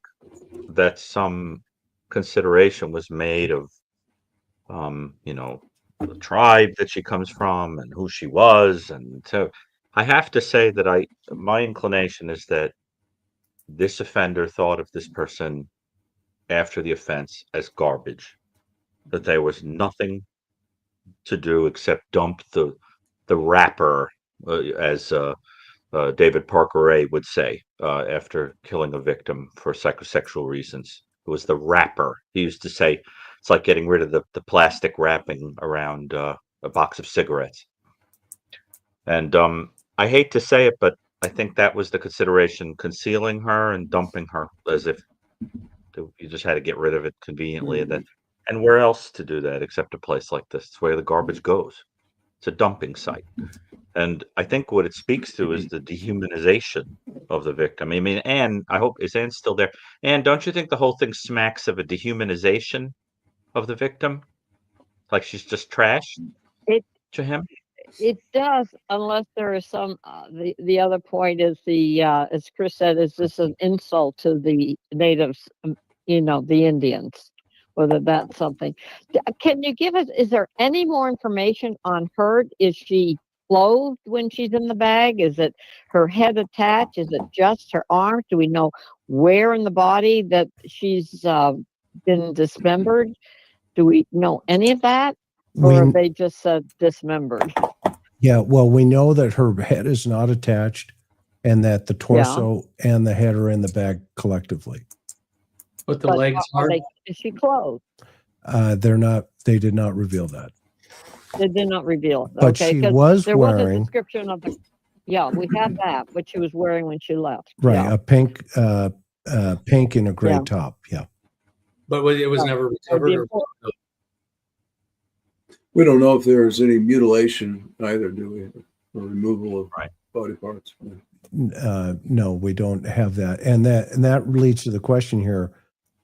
that some consideration was made of, the tribe that she comes from and who she was, and so I have to say that my inclination is that this offender thought of this person after the offense as garbage, that there was nothing to do except dump the wrapper, as David Parker Ray would say, after killing a victim for psychosexual reasons. It was the wrapper. He used to say it's like getting rid of the plastic wrapping around a box of cigarettes. And I hate to say it, but I think that was the consideration, concealing her and dumping her, as if you just had to get rid of it conveniently. And where else to do that except a place like this? It's where the garbage goes. It's a dumping site. And I think what it speaks to is the dehumanization of the victim. I mean, Anne, is Anne still there? Anne, don't you think the whole thing smacks of a dehumanization of the victim? Like she's just trash to him? It does, unless there is some. The other point is as Chris said, is this an insult to the natives? The Indians. Whether that's something. Can you give us? Is there any more information on her? Is she clothed when she's in the bag? Is it her head attached? Is it just her arms? Do we know where in the body that she's been dismembered? Do we know any of that? Or have they just said dismembered? Yeah, well, we know that her head is not attached and that the torso and the head are in the bag collectively. But the legs are. Is she clothed? They're not. They did not reveal that. They did not reveal it. But okay, she was there wearing. was a description of the. Yeah, we had that, what she was wearing when she left. Right, Yeah. a pink and a gray top. Yeah. But it was never recovered. We don't know if there's any mutilation either, do we? Or removal of body parts. No, we don't have that. And that leads to the question here,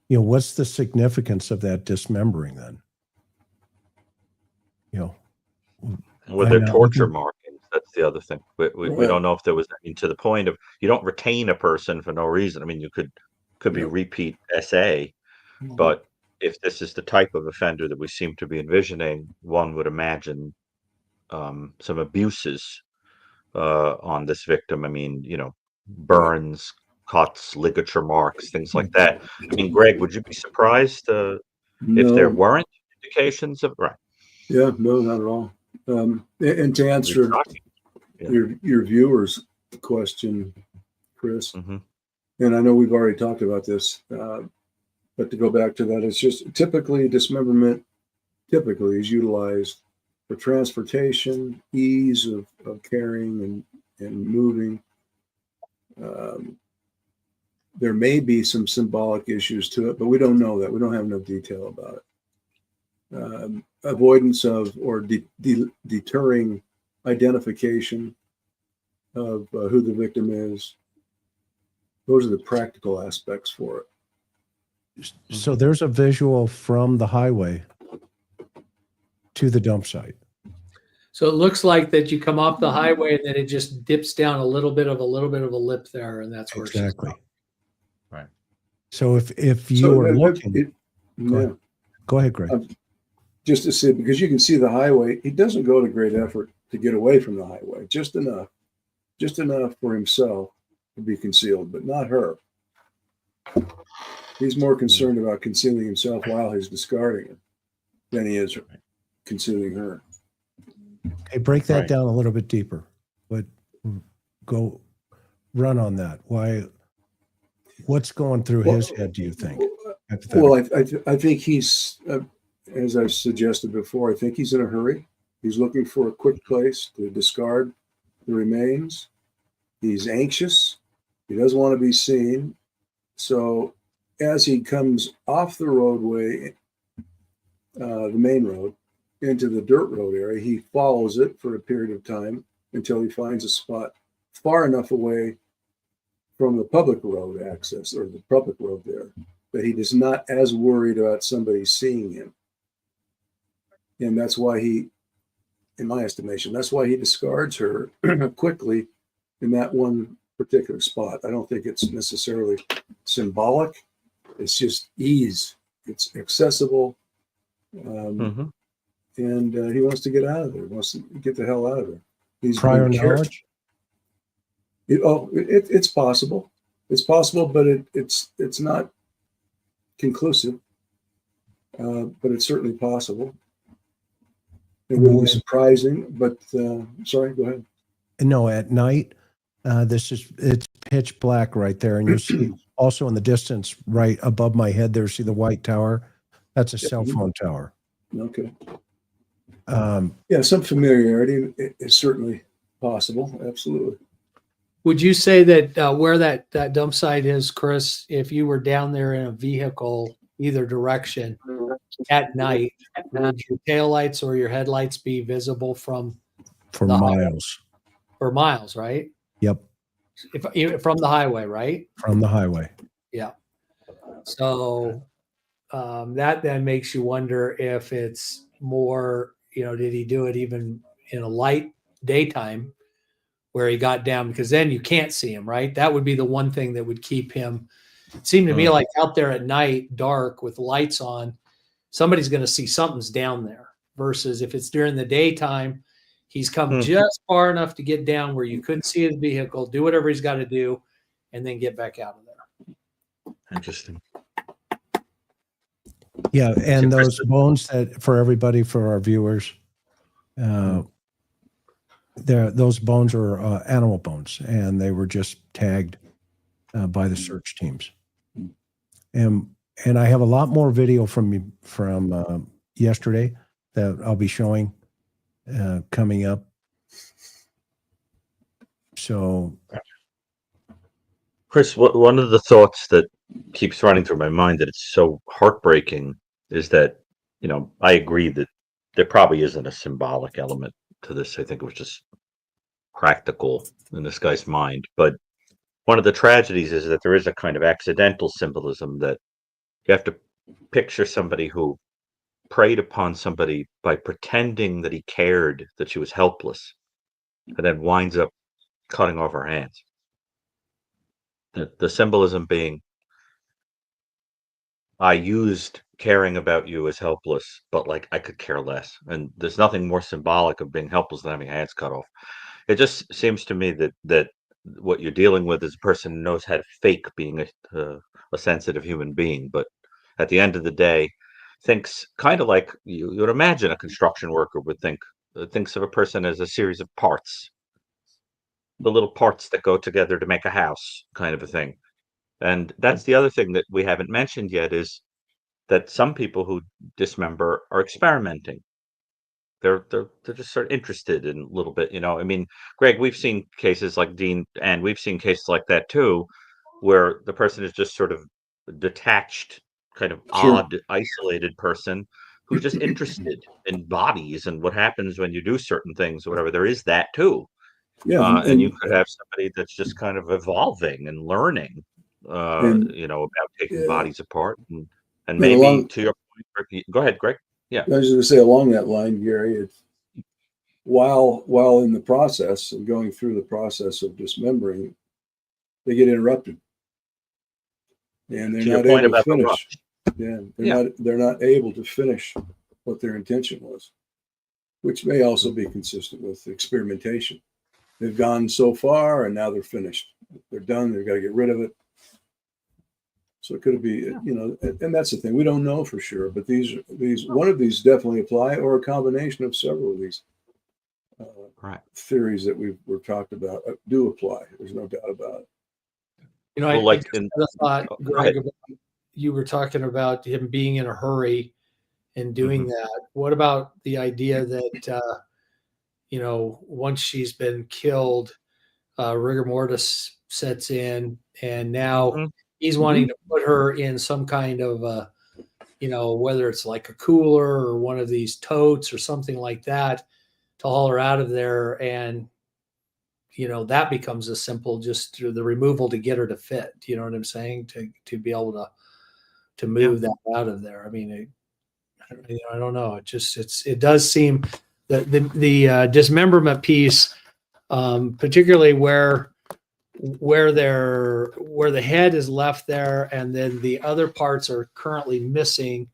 what's the significance of that dismembering then? With their torture markings, that's the other thing. We don't know if there was, to the point of, you don't retain a person for no reason. I mean, you could be repeat SA, but if this is the type of offender that we seem to be envisioning, one would imagine some abuses on this victim. I mean, burns, cuts, ligature marks, things like that. I mean, Greg, would you be surprised if there weren't indications of Yeah, no, not at all. And to answer Yeah. your viewers' question, Chris, Mhm. and I know we've already talked about this, but to go back to that, it's just typically dismemberment typically is utilized for transportation, ease of carrying and moving. There may be some symbolic issues to it, but we don't know that. We don't have enough detail about it. Avoidance of or deterring identification of who the victim is. Those are the practical aspects for it. So there's a visual from the highway to the dump site. So it looks like that you come off the highway and then it just dips down a little bit of a lip there, and that's where she's Exactly. from. Right. So if you So were looking, yeah, go ahead, Greg. just to say, because you can see the highway, he doesn't go to great effort to get away from the highway, just enough for himself to be concealed, but not her. He's more concerned about concealing himself while he's discarding it than he is concealing her. Hey, break that Right. down a little bit deeper, but go run on that. What's going through his head, do you think? Well, I think he's, as I suggested before, I think he's in a hurry. He's looking for a quick place to discard the remains. He's anxious. He doesn't want to be seen. So as he comes off the roadway, the main road, into the dirt road area, he follows it for a period of time until he finds a spot far enough away from the public road access or the public road there that he is not as worried about somebody seeing him. And that's why he, in my estimation, that's why he discards her quickly in that one particular spot. I don't think it's necessarily symbolic. It's just ease. It's accessible. Mhm. And he wants to get out of there. He wants to get the hell out of there. He's Prior been careful. knowledge? It's possible. It's possible, but it's not conclusive. But it's certainly possible. It wouldn't be surprising, but sorry, go ahead. No, at night, it's pitch black right there. And you see also in the distance, right above my head there, see the white tower? That's a cell phone tower. Okay. Um, Yeah, some familiarity is certainly possible. Absolutely. Would you say that where that dump site is, Chris, if you were down there in a vehicle, either direction at night, would your taillights or your headlights be visible from for the highway? miles. For miles, right? Yep, If from the highway, right? from the highway. Yeah. So that then makes you wonder if it's more, did he do it even in a light daytime where he got down? Because then you can't see him, right? That would be the one thing that would keep him. It seemed to me like out there at night, dark with lights on, somebody's going to see something's down there versus if it's during the daytime, he's come just far enough to get down where you couldn't see his vehicle, do whatever he's got to do, and then get back out of there. Interesting. Yeah, and those bones that for everybody, for our viewers, those bones are animal bones, and they were just tagged by the search teams. And I have a lot more video from yesterday that I'll be showing coming up. So, Chris, one of the thoughts that keeps running through my mind that it's so heartbreaking is that, I agree that there probably isn't a symbolic element to this. I think it was just practical in this guy's mind. But one of the tragedies is that there is a kind of accidental symbolism that you have to picture somebody who preyed upon somebody by pretending that he cared that she was helpless and then winds up cutting off her hands. The symbolism being, I used caring about you as helpless, but like I could care less. And there's nothing more symbolic of being helpless than having hands cut off. It just seems to me that what you're dealing with is a person who knows how to fake being a sensitive human being. But at the end of the day, thinks kind of like you would imagine a construction worker would think. Thinks of a person as a series of parts, the little parts that go together to make a house, kind of a thing. And that's the other thing that we haven't mentioned yet is that some people who dismember are experimenting. They're just sort of interested in a little bit, you know. I mean, Greg, we've seen cases like Dean, and we've seen cases like that too, where the person is just sort of detached, kind of Sure. odd, isolated person who's just interested in bodies and what happens when you do certain things or whatever. There is that too. Yeah, And you could have somebody that's just kind of evolving and learning, and you know, about taking yeah, bodies apart and and maybe along, to your point, Ricky, go ahead, Greg. Yeah. I was going to say along that line, Gary, it's, while in the process and going through the process of dismembering, they get interrupted, and To they're your not point able to about the finish. rush. Yeah, Yeah. they're not able to finish what their intention was, which may also be consistent with experimentation. They've gone so far, and now they're finished. They're done. They've got to get rid of it. So it could be, you know, and that's the thing. We don't know for sure, but these one of these definitely apply, or a combination of several of these Right. theories that we've talked about do apply. There's no doubt about it. You know, Well, I like just in, had a thought, go Greg, ahead. about, you were talking about him being in a hurry and doing Mhm. that. What about the idea that, you know, once she's been killed, rigor mortis sets in, and now Mhm. he's wanting to put her in some kind of, you know, whether it's like a cooler or one of these totes or something like that to haul her out of there. And, you know, that becomes a simple, just through the removal to get her to fit. You know what I'm saying? To be able to Yeah. move that out of there. I mean, you know, I don't know. It does seem that the dismemberment piece, particularly where the head is left there and then the other parts are currently missing.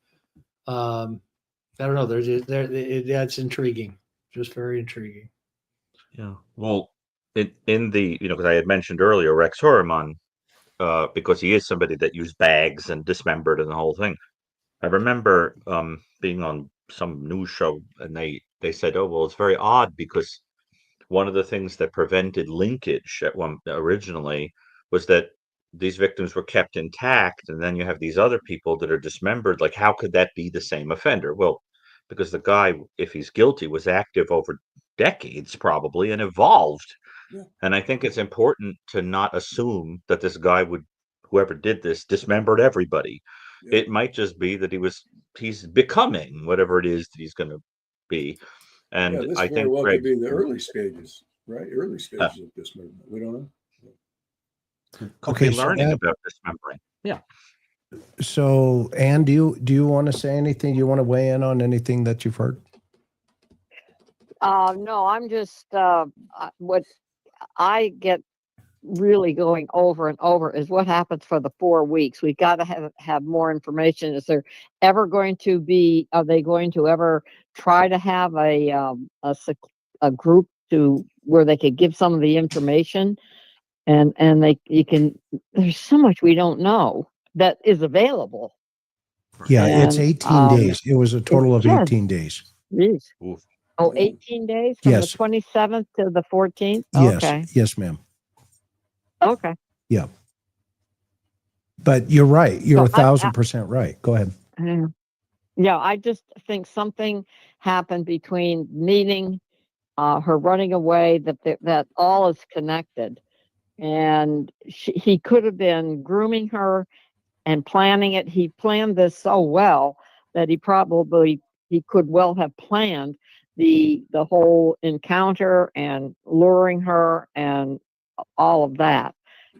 I don't know. That's intriguing. Just very intriguing. Yeah. Well, in the, you know, because I had mentioned earlier Rex Horriman, because he is somebody that used bags and dismembered and the whole thing. I remember being on some news show and they said, oh, well, it's very odd because one of the things that prevented linkage at one originally was that these victims were kept intact, and then you have these other people that are dismembered. Like, how could that be the same offender? Well, because the guy, if he's guilty, was active over decades probably and evolved. Yeah. And I think it's important to not assume that this guy would, whoever did this, dismembered everybody. Yeah. It might just be that he's becoming whatever it is that he's going to be. Yeah, And this I very think well Greg, could be the early stages, right? Early stages of dismemberment. We don't know. could Okay, be so learning Ann, about dismembering. Yeah. Ann, do you want to say anything? Do you want to weigh in on anything that you've heard? No, I'm just what I get really going over and over is what happens for the 4 weeks. We've got to have more information. Is there ever going to be? Are they going to ever try to have a group to where they could give some of the information? And you can. There's so much we don't know that is available. Yeah, it's And 18 days. It was a total of yeah, 18 days. geez. Oof. Oh, Yeah. 18 days from the Yes. 27th to the 14th? Yes. Okay. Yes, ma'am. Okay. Yeah. But you're right. You're So 1,000% right. Go ahead. yeah, I just think something happened between meeting, her running away, that all is connected. And he could have been grooming her and planning it. He planned this so well that he could well have planned the whole encounter and luring her and all of that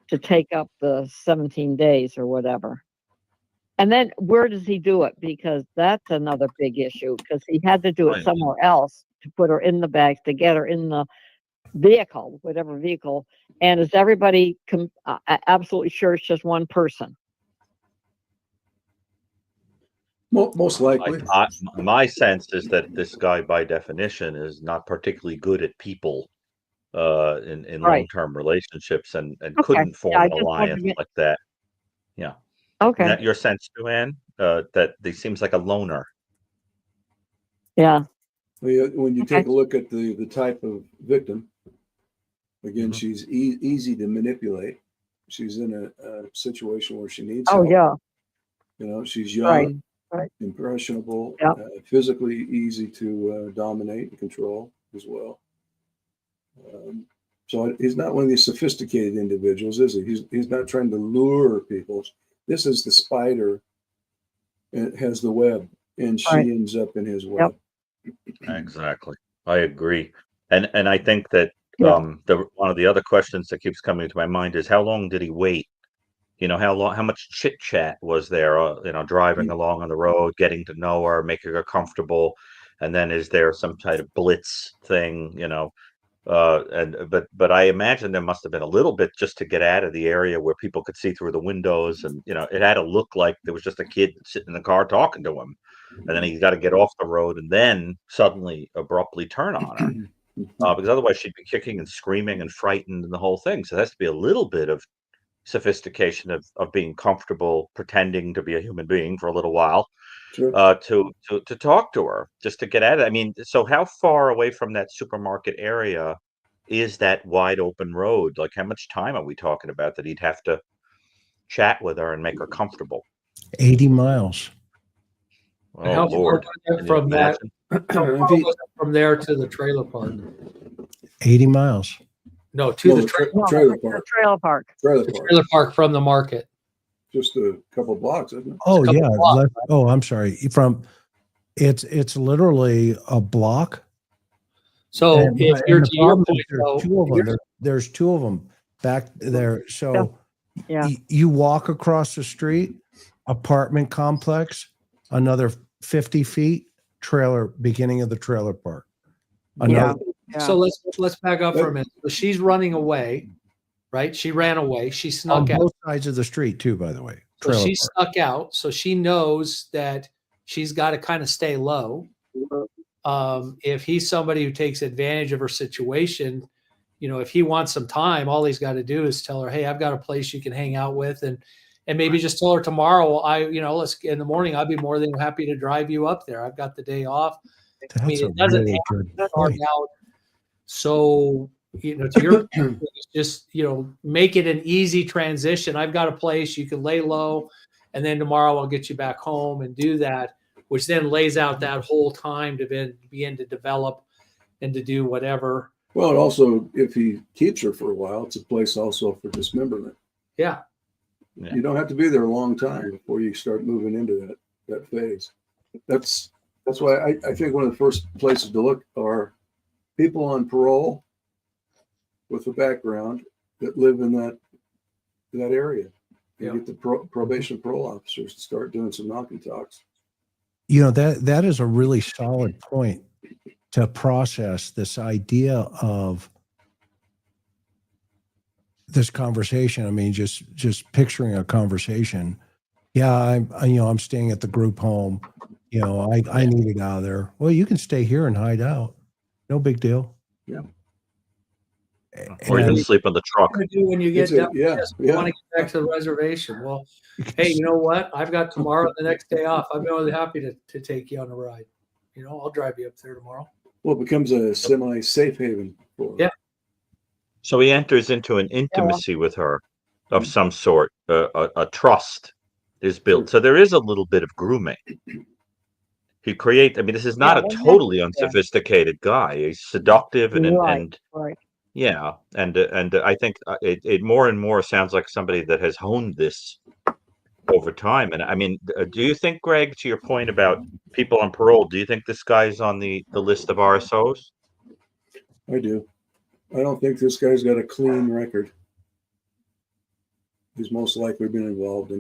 to take up the 17 days or whatever. And then where does he do it? Because that's another big issue, because he had to do it Right. somewhere else to put her in the bags, to get her in the vehicle, whatever vehicle. And is everybody absolutely sure it's just one person? Most likely. My sense is that this guy, by definition, is not particularly good at people in Right. long-term relationships and Okay. couldn't Yeah, form I an just wanted alliance to get, like that. Yeah. Okay. Is that your sense, Joanne? That he seems like a loner. Yeah. When you Okay. take a look at the type of victim, again, Mhm. she's easy to manipulate. She's in a situation where she needs Oh, help. yeah. You know, she's Right. young, Right. impressionable, Yep. physically easy to dominate and control as well. So he's not one of these sophisticated individuals, is he? He's not trying to lure people. This is the spider. It has the web, and she Right. ends up in his web. Exactly. I agree. And I think that Yeah. one of the other questions that keeps coming to my mind is how long did he wait? You know, how much chit chat was there, driving along on the road, getting to know her, making her comfortable, and then is there some kind of blitz thing, but I imagine there must have been a little bit just to get out of the area where people could see through the windows, and it had to look like there was just a kid sitting in the car talking to him, and then he's got to get off the road and then suddenly abruptly turn on her, because otherwise she'd be kicking and screaming and frightened and the whole thing. So there has to be a little bit of sophistication of being comfortable pretending to be a human being for a little while, Sure. to talk to her, just to get at it. I mean, so how far away from that supermarket area is that wide open road? Like, how much time are we talking about that he'd have to chat with her and make her comfortable? 80 miles. Oh, How far Lord. was it Can you from that? imagine? How far If he- was it from there to the trailer park? 80 miles. No, to No, the the trailer No, trailer the park. trailer park. Trailer the park. trailer park from the market. Just a couple blocks, isn't it? Oh couple yeah. blocks, I'm sorry. It's literally a block. So And, if and you're the to your problem is point, there's though, two of them. you're- There's two of them back there. So Yeah. you walk across the street, apartment complex, another 50 feet, trailer, beginning of the trailer park. Another, Yeah. so let's back up for a minute. So she's running away, right? She ran away. She on snuck out. both sides of the street too, by the way. So Trailer she park. snuck out. So she knows that she's got to kind of stay low. If he's somebody who takes advantage of her situation, if he wants some time, all he's got to do is tell her, "Hey, I've got a place you can hang out with," and maybe just tell her tomorrow. Let's in the morning. I'll be more than happy to drive you up there. I've got the day off. That's it a doesn't really have good to start point. out. So to your point, it's just make it an easy transition. I've got a place you can lay low, and then tomorrow I'll get you back home and do that, which then lays out that whole time to begin to develop and to do whatever. Well, and also, if he keeps her for a while, it's a place also for dismemberment. Yeah. Yeah. You don't have to be there a long time before you start moving into that phase. That's why I think one of the first places to look are people on parole with a background that live in that area. You Yeah. get the probation parole officers to start doing some knock and talks. That is a really solid point to process this idea of this conversation. I mean, just picturing a conversation. Yeah, I'm staying at the group home. I need to get out of there. Well, you can stay here and hide out. No big deal. Yeah. Or even And sleep on the truck. What do you do when you get It's a- down? yeah, Yes, yeah. I want to get back to the reservation. Well, you can hey, you know what? I've got tomorrow, the next day off. I'm more than happy to take you on a ride. I'll drive you up there tomorrow. Well, it becomes a semi-safe haven for Yeah. So he enters into an intimacy with her of some sort. A trust is built. So there is a little bit of grooming. This is not Yeah, a well, totally yeah. unsophisticated guy. He's seductive and Right. yeah, and I think it more and more sounds like somebody that has honed this over time. And I mean, do you think, Greg, to your point about people on parole, do you think this guy's on the list of RSOs? I do. I don't think this guy's got a clean record. He's most likely been involved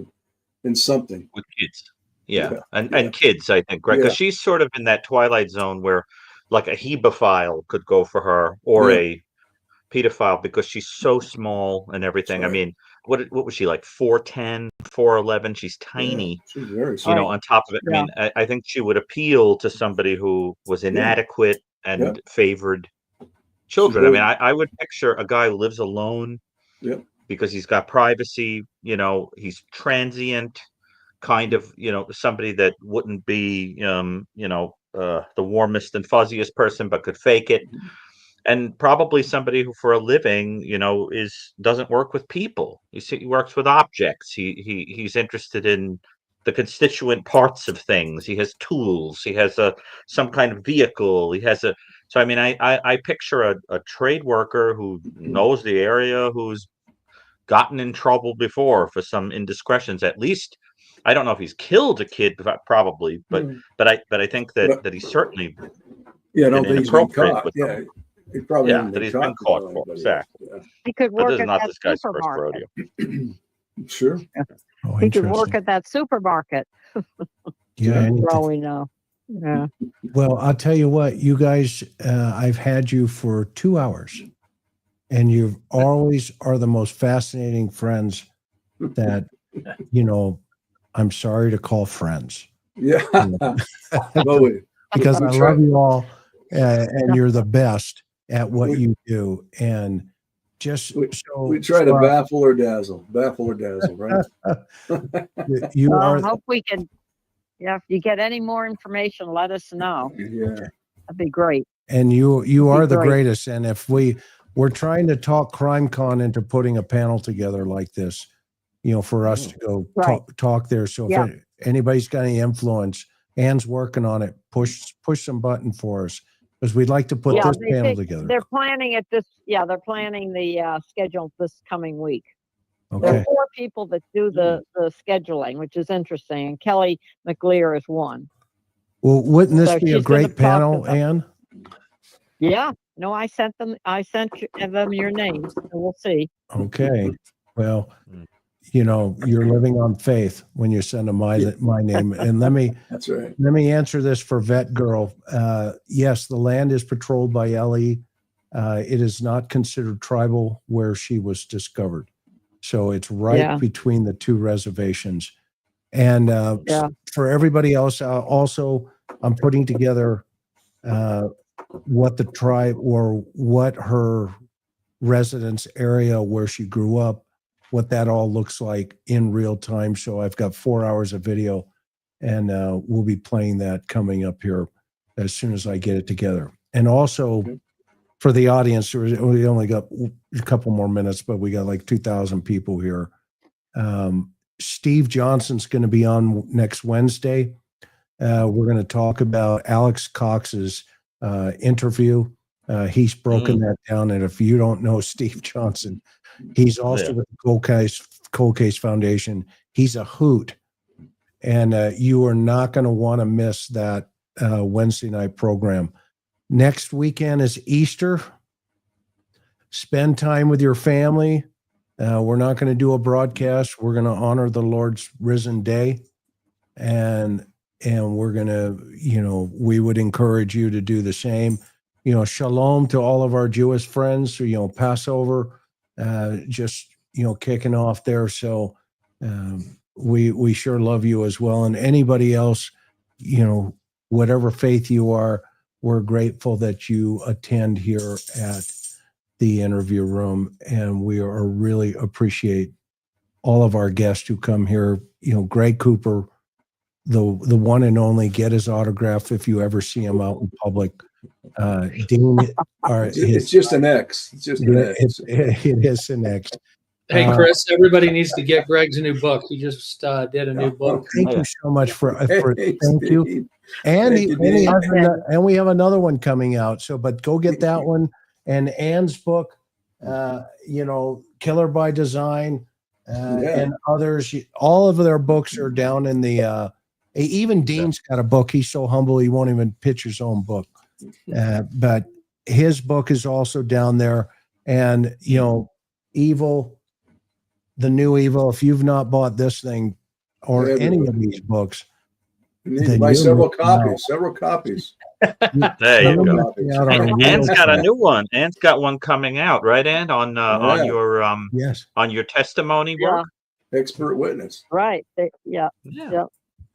in something. With kids? Yeah, Yeah, and yeah. kids, I think, Greg, because Yeah. she's sort of in that twilight zone where, like, a hebephile could go for her, or Yeah. a pedophile, because she's so small and everything. That's I right. mean, what was she, like, 4'10", 4'11"? She's tiny. She's very You small. know, on top of it, I Yeah. mean, I think she would appeal to somebody who was inadequate and favored children. I mean, I would picture a guy who lives alone Yep. because he's got privacy. He's transient. kind of, somebody that wouldn't be, the warmest and fuzziest person, but could fake it. And probably somebody who, for a living, doesn't work with people. He works with objects. He's interested in the constituent parts of things. He has tools. He has some kind of vehicle. He has a. So I mean, I picture a trade worker who knows the area, who's gotten in trouble before for some indiscretions. At least, I don't know if he's killed a kid, probably, but I think that he certainly. Yeah, I don't been think he's been inappropriate caught. with Yeah, them. he probably Yeah, hasn't that been he's been caught caught by for, anybody. exactly. He could But work this is at not that this guy's first supermarket. rodeo. Sure. Oh, He could work interesting. at that supermarket, Yeah. Yeah. anything. for all we know. Yeah. Well, I'll tell you what, you guys, I've had you for 2 hours, and you always are the most fascinating friends that, I'm sorry to call friends. Yeah. Well, Because We I try- love you all, and you're the best at what you do. And just we try to baffle or dazzle, right? you Well, are I hope we can. Yeah, if you get any more information, let us know. Yeah. That'd be great. and you are the great. greatest. And if we're trying to talk CrimeCon into putting a panel together like this, for us to go Right. talk there. So Yeah. if anybody's got any influence, Ann's working on it. Push some button for us, because we'd like to put Yeah, this they panel think together. they're planning it this. Yeah, they're planning the schedule this coming week. There Okay. are 4 people that do the scheduling, which is interesting, and Kelly McLear is one. Well, wouldn't this So be a she's gonna great talk to panel, them. Ann? Yeah, no, I sent them your names, and we'll see. Okay. Well, Mm. you're living on faith when you send them my name. And let me That's right. answer this for Vet Girl. Yes, the land is patrolled by Ellie. It is not considered tribal where she was discovered. So it's right Yeah. between the 2 reservations. And Yeah. for everybody else, also, I'm putting together what the tribe, or what her residence area where she grew up, what that all looks like in real time. So I've got 4 hours of video, and we'll be playing that coming up here as soon as I get it together. And also, Okay. for the audience, we only got a couple more minutes, but we got like 2,000 people here. Steve Johnson's going to be on next Wednesday. We're going to talk about Alex Cox's interview. He's broken that down. And if you don't know Steve Johnson, he's also with the Cold Case Foundation. He's a hoot. And you are not going to want to miss that Wednesday night program. Next weekend is Easter. Spend time with your family. We're not going to do a broadcast. We're going to honor the Lord's risen day. And we're going to, we would encourage you to do the same. Shalom to all of our Jewish friends. Passover, just, kicking off there. So we sure love you as well. And anybody else, whatever faith you are, we're grateful that you attend here at the interview room. And we are really appreciate all of our guests who come here. Greg Cooper, the one and only, get his autograph if you ever see him out in public. Dean, It's just an X. It's just an X. It is an X. Hey, Chris, everybody needs to get Greg's new book. He just did a new book. Thank you so much for Hey, thank you. Steve. And Thank you, Dean. and we have another one coming out. So, but go get that one. And Ann's book, Killer by Design, and others. All of their books are down in the. Even Dean's got a book. He's so humble he won't even pitch his own book. But his book is also down there. And Evil, the new Evil. If you've not bought this thing or any of these books, You need to buy several copies. Several copies. There you Several go. copies. And Ann's got a new one. Ann's got one coming out, right, Ann? On yes, on your testimony work. Expert witness. Right. Yeah.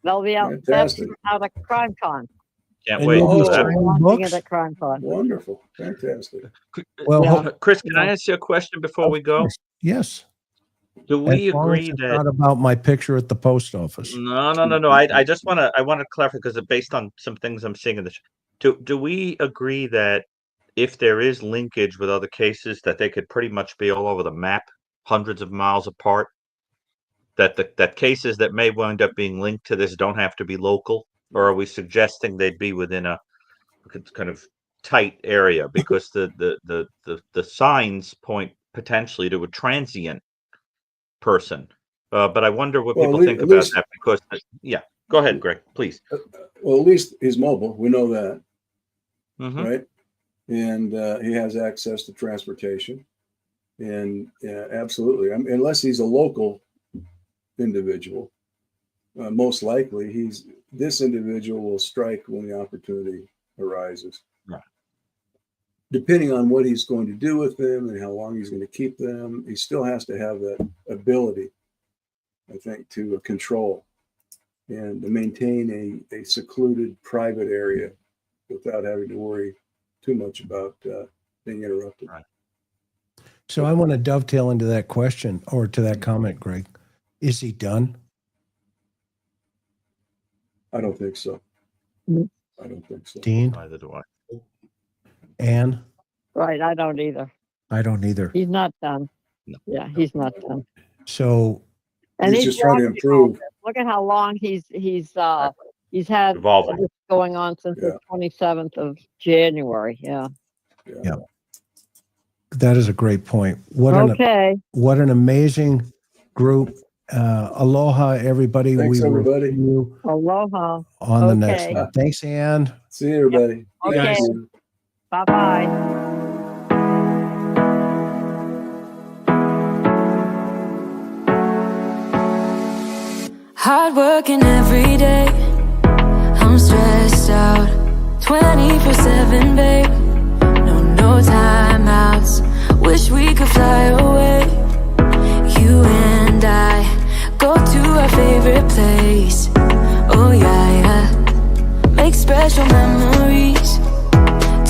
They'll be out. Fantastic. Out at CrimeCon. Can't And wait you'll be for that. signing Launching books? it at CrimeCon. Wonderful. Fantastic. Well, Yeah. Chris, can I ask you a question before we go? yes. Do we As long as agree it's that? not about my picture at the post office. No. I just I want to clarify because based on some things I'm seeing in this, do we agree that if there is linkage with other cases, that they could pretty much be all over the map, hundreds of miles apart? That cases that may wind up being linked to this don't have to be local, or are we suggesting they'd be within a kind of tight area? Because the signs point potentially to a transient person. But I wonder what Well, people at think at about least- that because, yeah, go ahead, Greg, please. Well, at least he's mobile. We know that, Mhm. right? And he has access to transportation. And yeah, absolutely. I mean, unless he's a local individual, most likely this individual will strike when the opportunity arises. Right. Depending on what he's going to do with them and how long he's going to keep them, he still has to have that ability, I think, to control and to maintain a secluded private area without having to worry too much about being interrupted. Right. So I want to dovetail into that question or to that comment, Greg. Is he done? I don't think so. Mm. I don't think so. Dean? Neither do I. Ann? Right, I don't either. I don't either. He's not done. No. Yeah, he's not done. So And He's just trying to walking improve. all- Look at how long he's had Evolving. this going on since Yeah. the 27th of January. Yeah. Yeah. that is a great point. What Okay. an amazing group. Aloha, everybody. Thanks, We will everybody. see you Aloha. on the next Okay. one. Thanks, Ann. See you, everybody. Okay. guys. Bye bye. Hard working every day. I'm stressed out 24/7, babe. No timeouts. Wish we could fly away. You and I go to our favorite place. Oh yeah. Make special memories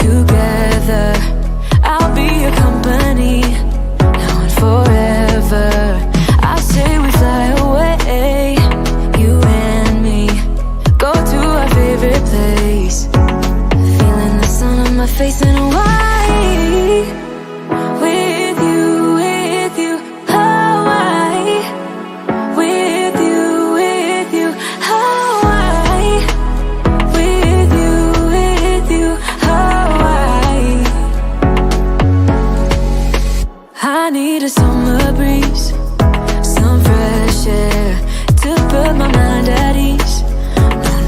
together. I'll be your company now and forever. I say we fly away. You and me go to our favorite place. Feeling the sun on my face in Hawaii. With you, Hawaii. With you, Hawaii. With you, Hawaii. I need a summer breeze, some fresh air to put my mind at ease.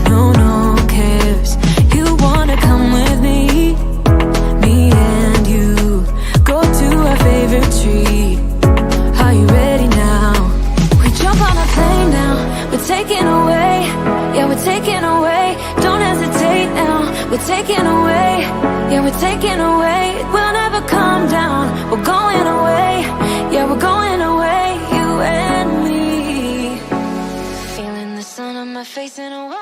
No cares. You wanna come with me? Me and you go to our favorite tree. Are you ready now? We jump on a plane now. We're taking away. Yeah, we're taking away. Don't hesitate now. We're taking away. Yeah, we're taking away. We'll never come down. We're going away. Yeah, we're going away. You and me. Feeling the sun on my face in a while.